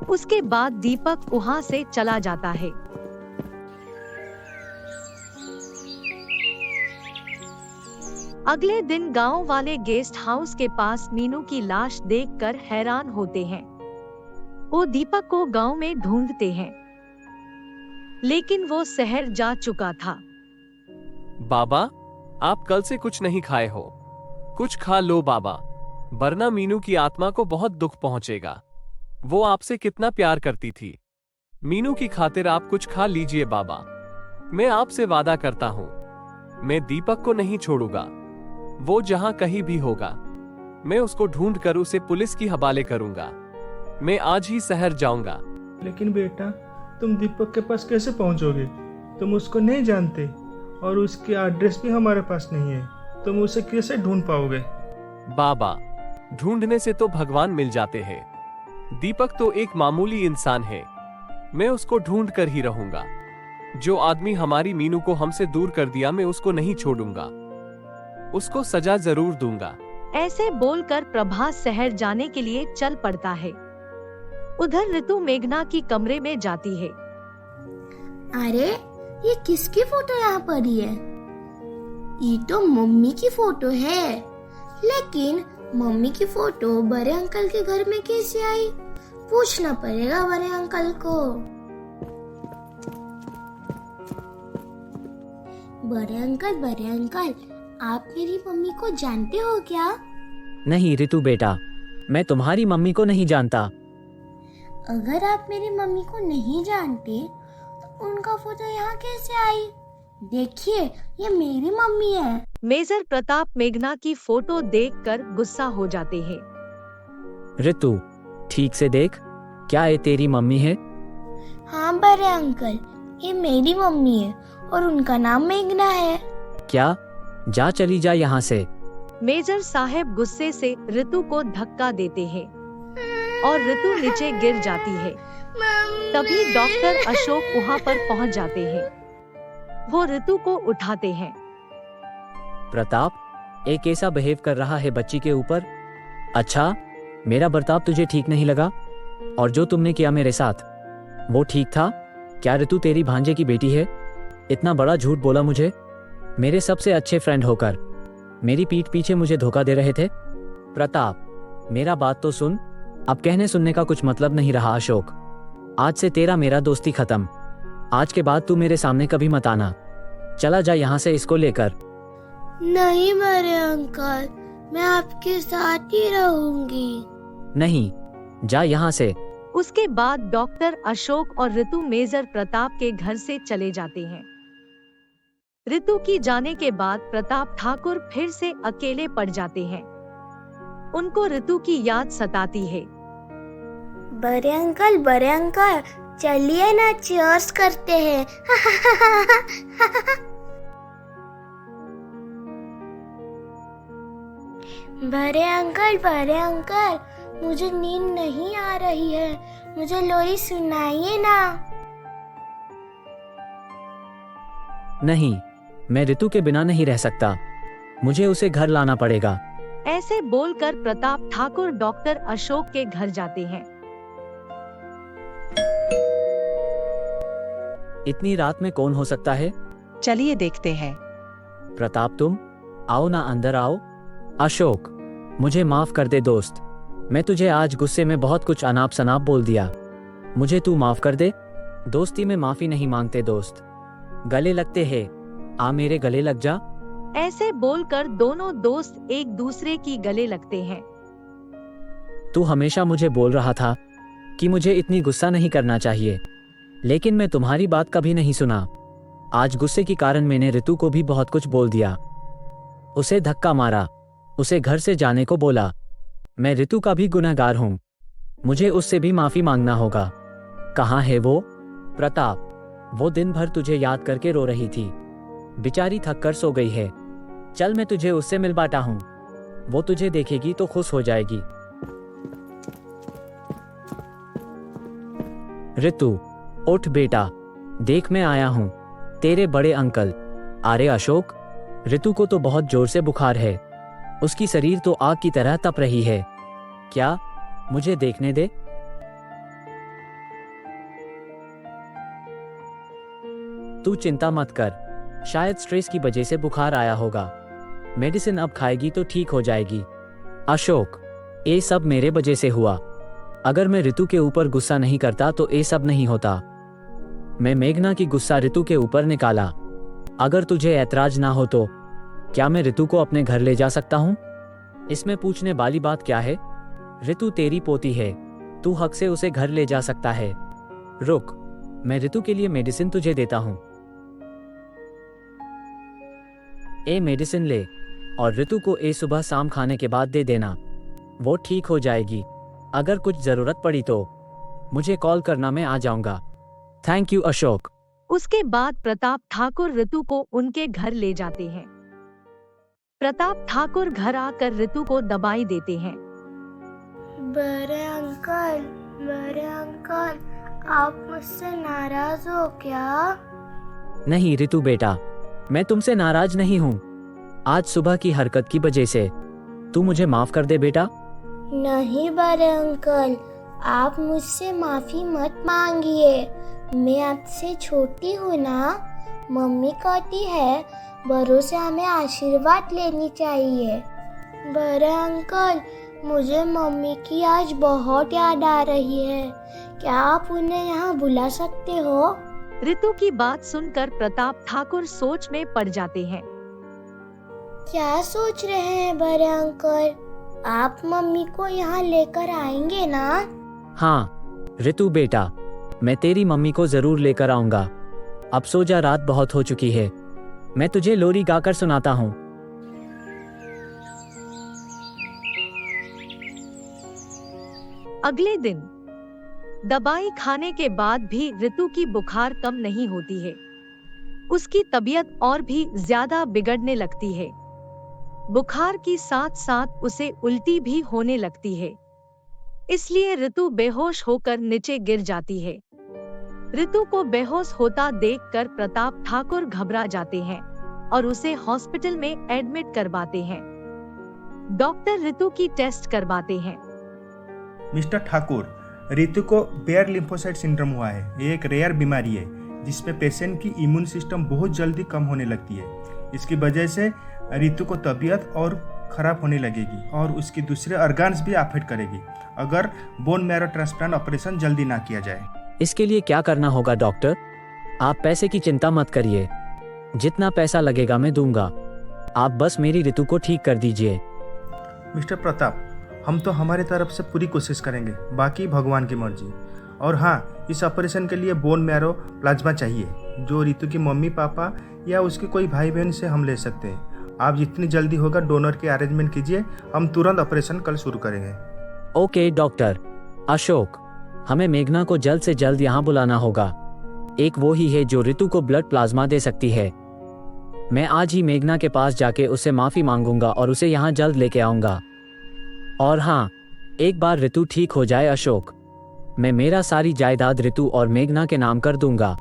उसके बाद दीपक वहाँ से चला जाता है। अगले दिन गांव वाले गेस्ट हाउस के पास मीनू की लाश देखकर हैरान होते हैं। वो दीपक को गांव में ढूंढते हैं, लेकिन वो शहर जा चुका था। बाबा, आप कल से कुछ नहीं खाए हो। कुछ खा लो बाबा, वरना मीनू की आत्मा को बहुत दुख पहुंचेगा। वो आपसे कितना प्यार करती थी। मीनू की खातिर आप कुछ खा लीजिए बाबा। मैं आपसे वादा करता हूँ, मैं दीपक को नहीं छोड़ूंगा। वो जहाँ कहीं भी होगा, मैं उसको ढूंढ कर उसे पुलिस की हवाले करूंगा। मैं आज ही शहर जाऊंगा। लेकिन बेटा, तुम दीपक के पास कैसे पहुंचोगे? तुम उसको नहीं जानते और उसकी एड्रेस भी हमारे पास नहीं है। तुम उसे कैसे ढूंढ पाओगे? बाबा, ढूंढने से तो भगवान मिल जाते हैं। दीपक तो एक मामूली इंसान है। मैं उसको ढूंढ कर ही रहूंगा। जो आदमी हमारी मीनू को हमसे दूर कर दिया, मैं उसको नहीं छोड़ूंगा। उसको सजा जरूर दूंगा। ऐसे बोलकर प्रभास शहर जाने के लिए चल पड़ता है। उधर ऋतु मेघना की कमरे में जाती है। अरे, ये किसकी फोटो यहाँ पर है? ये तो मम्मी की फोटो है। लेकिन मम्मी की फोटो बड़े अंकल के घर में कैसे आई? पूछना पड़ेगा बड़े अंकल को। बड़े अंकल, आप मेरी मम्मी को जानते हो क्या? नहीं ऋतु बेटा, मैं तुम्हारी मम्मी को नहीं जानता। अगर आप मेरी मम्मी को नहीं जानते तो उनका फोटो यहाँ कैसे आई? देखिए, ये मेरी मम्मी है। मेजर प्रताप मेघना की फोटो देखकर गुस्सा हो जाते हैं। ऋतु, ठीक से देख, क्या ये तेरी मम्मी है? हाँ बड़े अंकल, ये मेरी मम्मी है और उनका नाम मेघना है। क्या? जा, चली जा यहाँ से। मेजर साहब गुस्से से ऋतु को धक्का देते हैं और ऋतु नीचे गिर जाती है। तभी डॉक्टर अशोक वहाँ पर पहुँच जाते हैं। वो ऋतु को उठाते हैं। प्रताप, एक कैसा बिहेव कर रहा है बच्ची के ऊपर? अच्छा, मेरा बर्ताव तुझे ठीक नहीं लगा? और जो तुमने किया मेरे साथ, वो ठीक था? क्या ऋतु तेरी भांजे की बेटी है? इतना बड़ा झूठ बोला मुझे, मेरे सबसे अच्छे फ्रेंड होकर मेरी पीठ पीछे मुझे धोखा दे रहे थे। प्रताप, मेरा बात तो सुन। अब कहने सुनने का कुछ मतलब नहीं रहा अशोक। आज से तेरा मेरा दोस्ती खत्म। आज के बाद तू मेरे सामने कभी मत आना। चला जा यहाँ से इसको लेकर। नहीं बड़े अंकल, मैं आपके साथ ही रहूंगी। नहीं, जा यहाँ से। उसके बाद डॉक्टर अशोक और ऋतु मेजर प्रताप के घर से चले जाते हैं। ऋतु की जाने के बाद प्रताप ठाकुर फिर से अकेले पड़ जाते हैं। उनको ऋतु की याद सताती है। बड़े अंकल, चलिए ना चीयर्स करते हैं। बड़े अंकल, मुझे नींद नहीं आ रही है, मुझे लोरी सुनाइए ना। नहीं, मैं ऋतु के बिना नहीं रह सकता। मुझे उसे घर लाना पड़ेगा। ऐसे बोलकर प्रताप ठाकुर डॉक्टर अशोक के घर जाते हैं। इतनी रात में कौन हो सकता है? चलिए देखते हैं। प्रताप, तुम आओ ना, अंदर आओ। अशोक, मुझे माफ कर दे दोस्त। मैं तुझे आज गुस्से में बहुत कुछ अनाप शनाप बोल दिया। मुझे तू माफ कर दे। दोस्ती में माफी नहीं मांगते दोस्त, गले लगते हैं। आ मेरे गले लग जा। ऐसे बोलकर दोनों दोस्त एक दूसरे की गले लगते हैं। तू हमेशा मुझे बोल रहा था कि मुझे इतनी गुस्सा नहीं करना चाहिए, लेकिन मैं तुम्हारी बात कभी नहीं सुना। आज गुस्से के कारण मैंने ऋतु को भी बहुत कुछ बोल दिया। उसे धक्का मारा, उसे घर से जाने को बोला। मैं ऋतु का भी गुनहगार हूँ। मुझे उससे भी माफी मांगना होगा। कहाँ है वो? प्रताप, वो दिन भर तुझे याद करके रो रही थी। बेचारी थक कर सो गई है। चल, मैं तुझे उससे मिलवाता हूँ। वो तुझे देखेगी तो खुश हो जाएगी। ऋतु, उठ बेटा, देख मैं आया हूँ, तेरे बड़े अंकल। अरे अशोक, ऋतु को तो बहुत जोर से बुखार है। उसकी शरीर तो आग की तरह तप रही है। क्या? मुझे देखने दे। तू चिंता मत कर, शायद स्ट्रेस की वजह से बुखार आया होगा। मेडिसिन अब खाएगी तो ठीक हो जाएगी। अशोक, ये सब मेरे वजह से हुआ। अगर मैं ऋतु के ऊपर गुस्सा नहीं करता तो ये सब नहीं होता। मैं मेघना की गुस्सा ऋतु के ऊपर निकाला। अगर तुझे ऐतराज ना हो तो क्या मैं ऋतु को अपने घर ले जा सकता हूँ? इसमें पूछने वाली बात क्या है? ऋतु तेरी पोती है, तू हक से उसे घर ले जा सकता है। रुक, मैं ऋतु के लिए मेडिसिन तुझे देता हूँ। ए मेडिसिन ले और ऋतु को ए सुबह शाम खाने के बाद दे देना। वो ठीक हो जाएगी। अगर कुछ जरूरत पड़ी तो मुझे कॉल करना, मैं आ जाऊंगा। Thank you Ashok. उसके बाद प्रताप ठाकुर ऋतु को उनके घर ले जाते हैं। प्रताप ठाकुर घर आकर ऋतु को दवाई देते हैं। बड़े अंकल, आप मुझसे नाराज हो क्या? नहीं ऋतु बेटा, मैं तुमसे नाराज नहीं हूँ। आज सुबह की हरकत की वजह से तू मुझे माफ कर दे बेटा। नहीं बड़े अंकल, आप मुझसे माफी मत मांगिए। मैं आपसे छोटी हूँ ना। मम्मी कहती है बड़ों से हमें आशीर्वाद लेनी चाहिए। बड़े अंकल, मुझे मम्मी की आज बहुत याद आ रही है। क्या आप उन्हें यहाँ बुला सकते हो? ऋतु की बात सुनकर प्रताप ठाकुर सोच में पड़ जाते हैं। क्या सोच रहे हैं बड़े अंकल? आप मम्मी को यहाँ लेकर आएंगे ना? हाँ ऋतु बेटा, मैं तेरी मम्मी को जरूर लेकर आऊंगा। अब सो जा, रात बहुत हो चुकी है। मैं तुझे लोरी गाकर सुनाता हूँ। अगले दिन दवाई खाने के बाद भी ऋतु की बुखार कम नहीं होती है। उसकी तबीयत और भी ज्यादा बिगड़ने लगती है। बुखार की साथ साथ उसे उल्टी भी होने लगती है। इसलिए ऋतु बेहोश होकर नीचे गिर जाती है। ऋतु को बेहोश होता देखकर प्रताप ठाकुर घबरा जाते हैं और उसे हॉस्पिटल में एडमिट करवाते हैं। डॉक्टर ऋतु की टेस्ट करवाते हैं। मिस्टर ठाकुर, ऋतु को बेयर लिम्फोसाइट सिंड्रोम हुआ है। ये एक रेयर बीमारी है जिसमें पेशेंट की इम्यून सिस्टम बहुत जल्दी कम होने लगती है। इसकी वजह से ऋतु को तबीयत और खराब होने लगेगी और उसके दूसरे ऑर्गन्स भी अफेक्ट करेगी अगर बोन मैरो ट्रांसप्लांट ऑपरेशन जल्दी ना किया जाए। इसके लिए क्या करना होगा डॉक्टर? आप पैसे की चिंता मत करिए, जितना पैसा लगेगा मैं दूंगा। आप बस मेरी ऋतु को ठीक कर दीजिए। मिस्टर प्रताप, हम तो हमारी तरफ से पूरी कोशिश करेंगे, बाकी भगवान की मर्जी। और हाँ, इस ऑपरेशन के लिए बोन मैरो प्लाज्मा चाहिए जो ऋतु की मम्मी पापा या उसके कोई भाई बहन से हम ले सकते हैं। आप जितनी जल्दी होगा डोनर के अरेंजमेंट कीजिए, हम तुरंत ऑपरेशन कल शुरू करेंगे। ओके डॉक्टर अशोक, हमें मेघना को जल्द से जल्द यहाँ बुलाना होगा। एक वो ही है जो ऋतु को ब्लड प्लाज्मा दे सकती है। मैं आज ही मेघना के पास जाके उससे माफी मांगूंगा और उसे यहाँ जल्द लेके आऊंगा। और हाँ, एक बार ऋतु ठीक हो जाए अशोक, मैं मेरा सारी जायदाद ऋतु और मेघना के नाम कर दूंगा।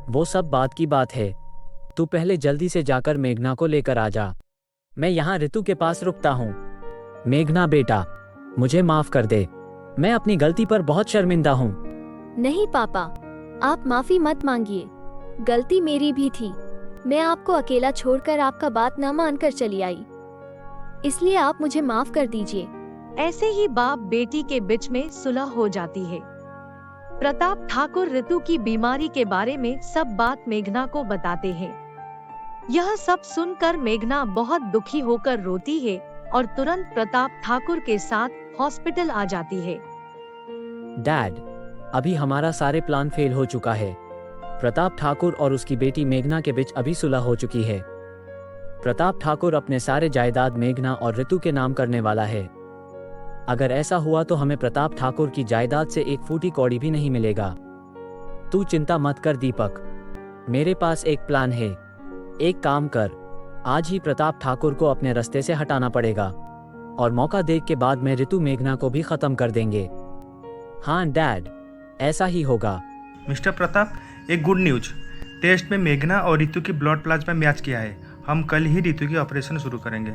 वो सब बात की बात है, तू पहले जल्दी से जाकर मेघना को लेकर आ जा। मैं यहाँ ऋतु के पास रुकता हूँ। मेघना बेटा, मुझे माफ कर दे, मैं अपनी गलती पर बहुत शर्मिंदा हूँ। नहीं पापा, आप माफी मत मांगिए, गलती मेरी भी थी। मैं आपको अकेला छोड़कर आपका बात न मानकर चली आई, इसलिए आप मुझे माफ कर दीजिए। ऐसे ही बाप बेटी के बीच में सुलह हो जाती है। प्रताप ठाकुर ऋतु की बीमारी के बारे में सब बात मेघना को बताते हैं। यह सब सुनकर मेघना बहुत दुखी होकर रोती है और तुरंत प्रताप ठाकुर के साथ हॉस्पिटल आ जाती है। डैड, अभी हमारा सारे प्लान फेल हो चुका है। प्रताप ठाकुर और उसकी बेटी मेघना के बीच अभी सुलह हो चुकी है। प्रताप ठाकुर अपने सारे जायदाद मेघना और ऋतु के नाम करने वाला है। अगर ऐसा हुआ तो हमें प्रताप ठाकुर की जायदाद से एक फूटी कौड़ी भी नहीं मिलेगा। तू चिंता मत कर दीपक, मेरे पास एक प्लान है। एक काम कर, आज ही प्रताप ठाकुर को अपने रास्ते से हटाना पड़ेगा और मौका देख के बाद में ऋतु मेघना को भी खत्म कर देंगे। हाँ डैड, ऐसा ही होगा। मिस्टर प्रताप, एक गुड न्यूज, टेस्ट में मेघना और ऋतु की ब्लड प्लाज्मा मैच किया है। हम कल ही ऋतु की ऑपरेशन शुरू करेंगे।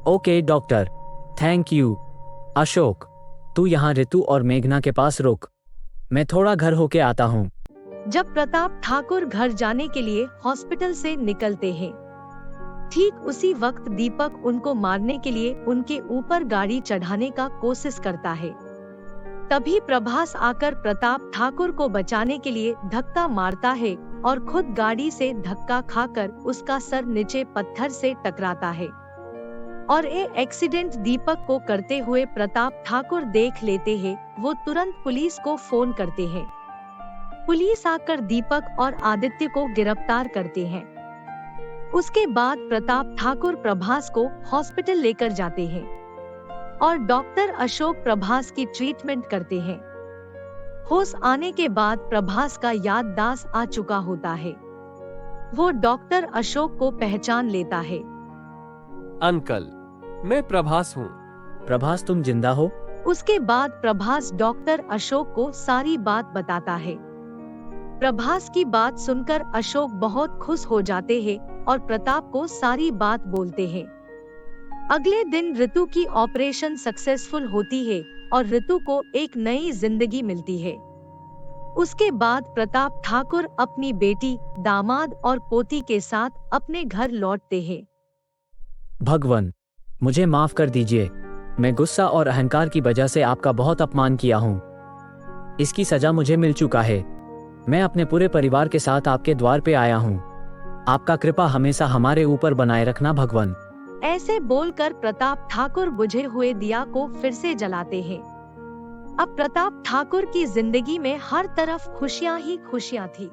Okay doctor, thank you. Ashok, तू यहाँ ऋतु और मेघना के पास रुक, मैं थोड़ा घर होके आता हूँ। जब प्रताप ठाकुर घर जाने के लिए हॉस्पिटल से निकलते हैं, ठीक उसी वक्त दीपक उनको मारने के लिए उनके ऊपर गाड़ी चढ़ाने का कोशिश करता है। तभी प्रभास आकर प्रताप ठाकुर को बचाने के लिए धक्का मारता है और खुद गाड़ी से धक्का खाकर उसका सर नीचे पत्थर से टकराता है और ये एक्सीडेंट दीपक को करते हुए प्रताप ठाकुर देख लेते हैं। वो तुरंत पुलिस को फोन करते हैं। पुलिस आकर दीपक और आदित्य को गिरफ्तार करते हैं। उसके बाद प्रताप ठाकुर प्रभास को हॉस्पिटल लेकर जाते हैं और डॉक्टर अशोक प्रभास की ट्रीटमेंट करते हैं। होश आने के बाद प्रभास का याददाश्त आ चुका होता है। वो डॉक्टर अशोक को पहचान लेता है। अंकल, मैं प्रभास हूँ। प्रभास, तुम जिंदा हो? उसके बाद प्रभास डॉक्टर अशोक को सारी बात बताता है। प्रभास की बात सुनकर अशोक बहुत खुश हो जाते हैं और प्रताप को सारी बात बोलते हैं। अगले दिन ऋतु की ऑपरेशन सक्सेसफुल होती है और ऋतु को एक नई जिंदगी मिलती है। उसके बाद प्रताप ठाकुर अपनी बेटी, दामाद और पोती के साथ अपने घर लौटते हैं। भगवान, मुझे माफ कर दीजिए, मैं गुस्सा और अहंकार की वजह से आपका बहुत अपमान किया हूँ। इसकी सजा मुझे मिल चुका है। मैं अपने पूरे परिवार के साथ आपके द्वार पे आया हूँ। आपका कृपा हमेशा हमारे ऊपर बनाए रखना भगवान। ऐसे बोलकर प्रताप ठाकुर बुझे हुए दिया को फिर से जलाते हैं। अब प्रताप ठाकुर की जिंदगी में हर तरफ खुशियां ही खुशियां थी।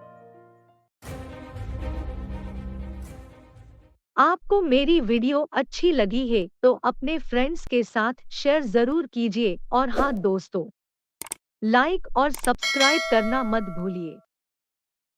आपको मेरी वीडियो अच्छी लगी है तो अपने फ्रेंड्स के साथ शेयर जरूर कीजिए और हाँ दोस्तों, लाइक और सब्सक्राइब करना मत भूलिए।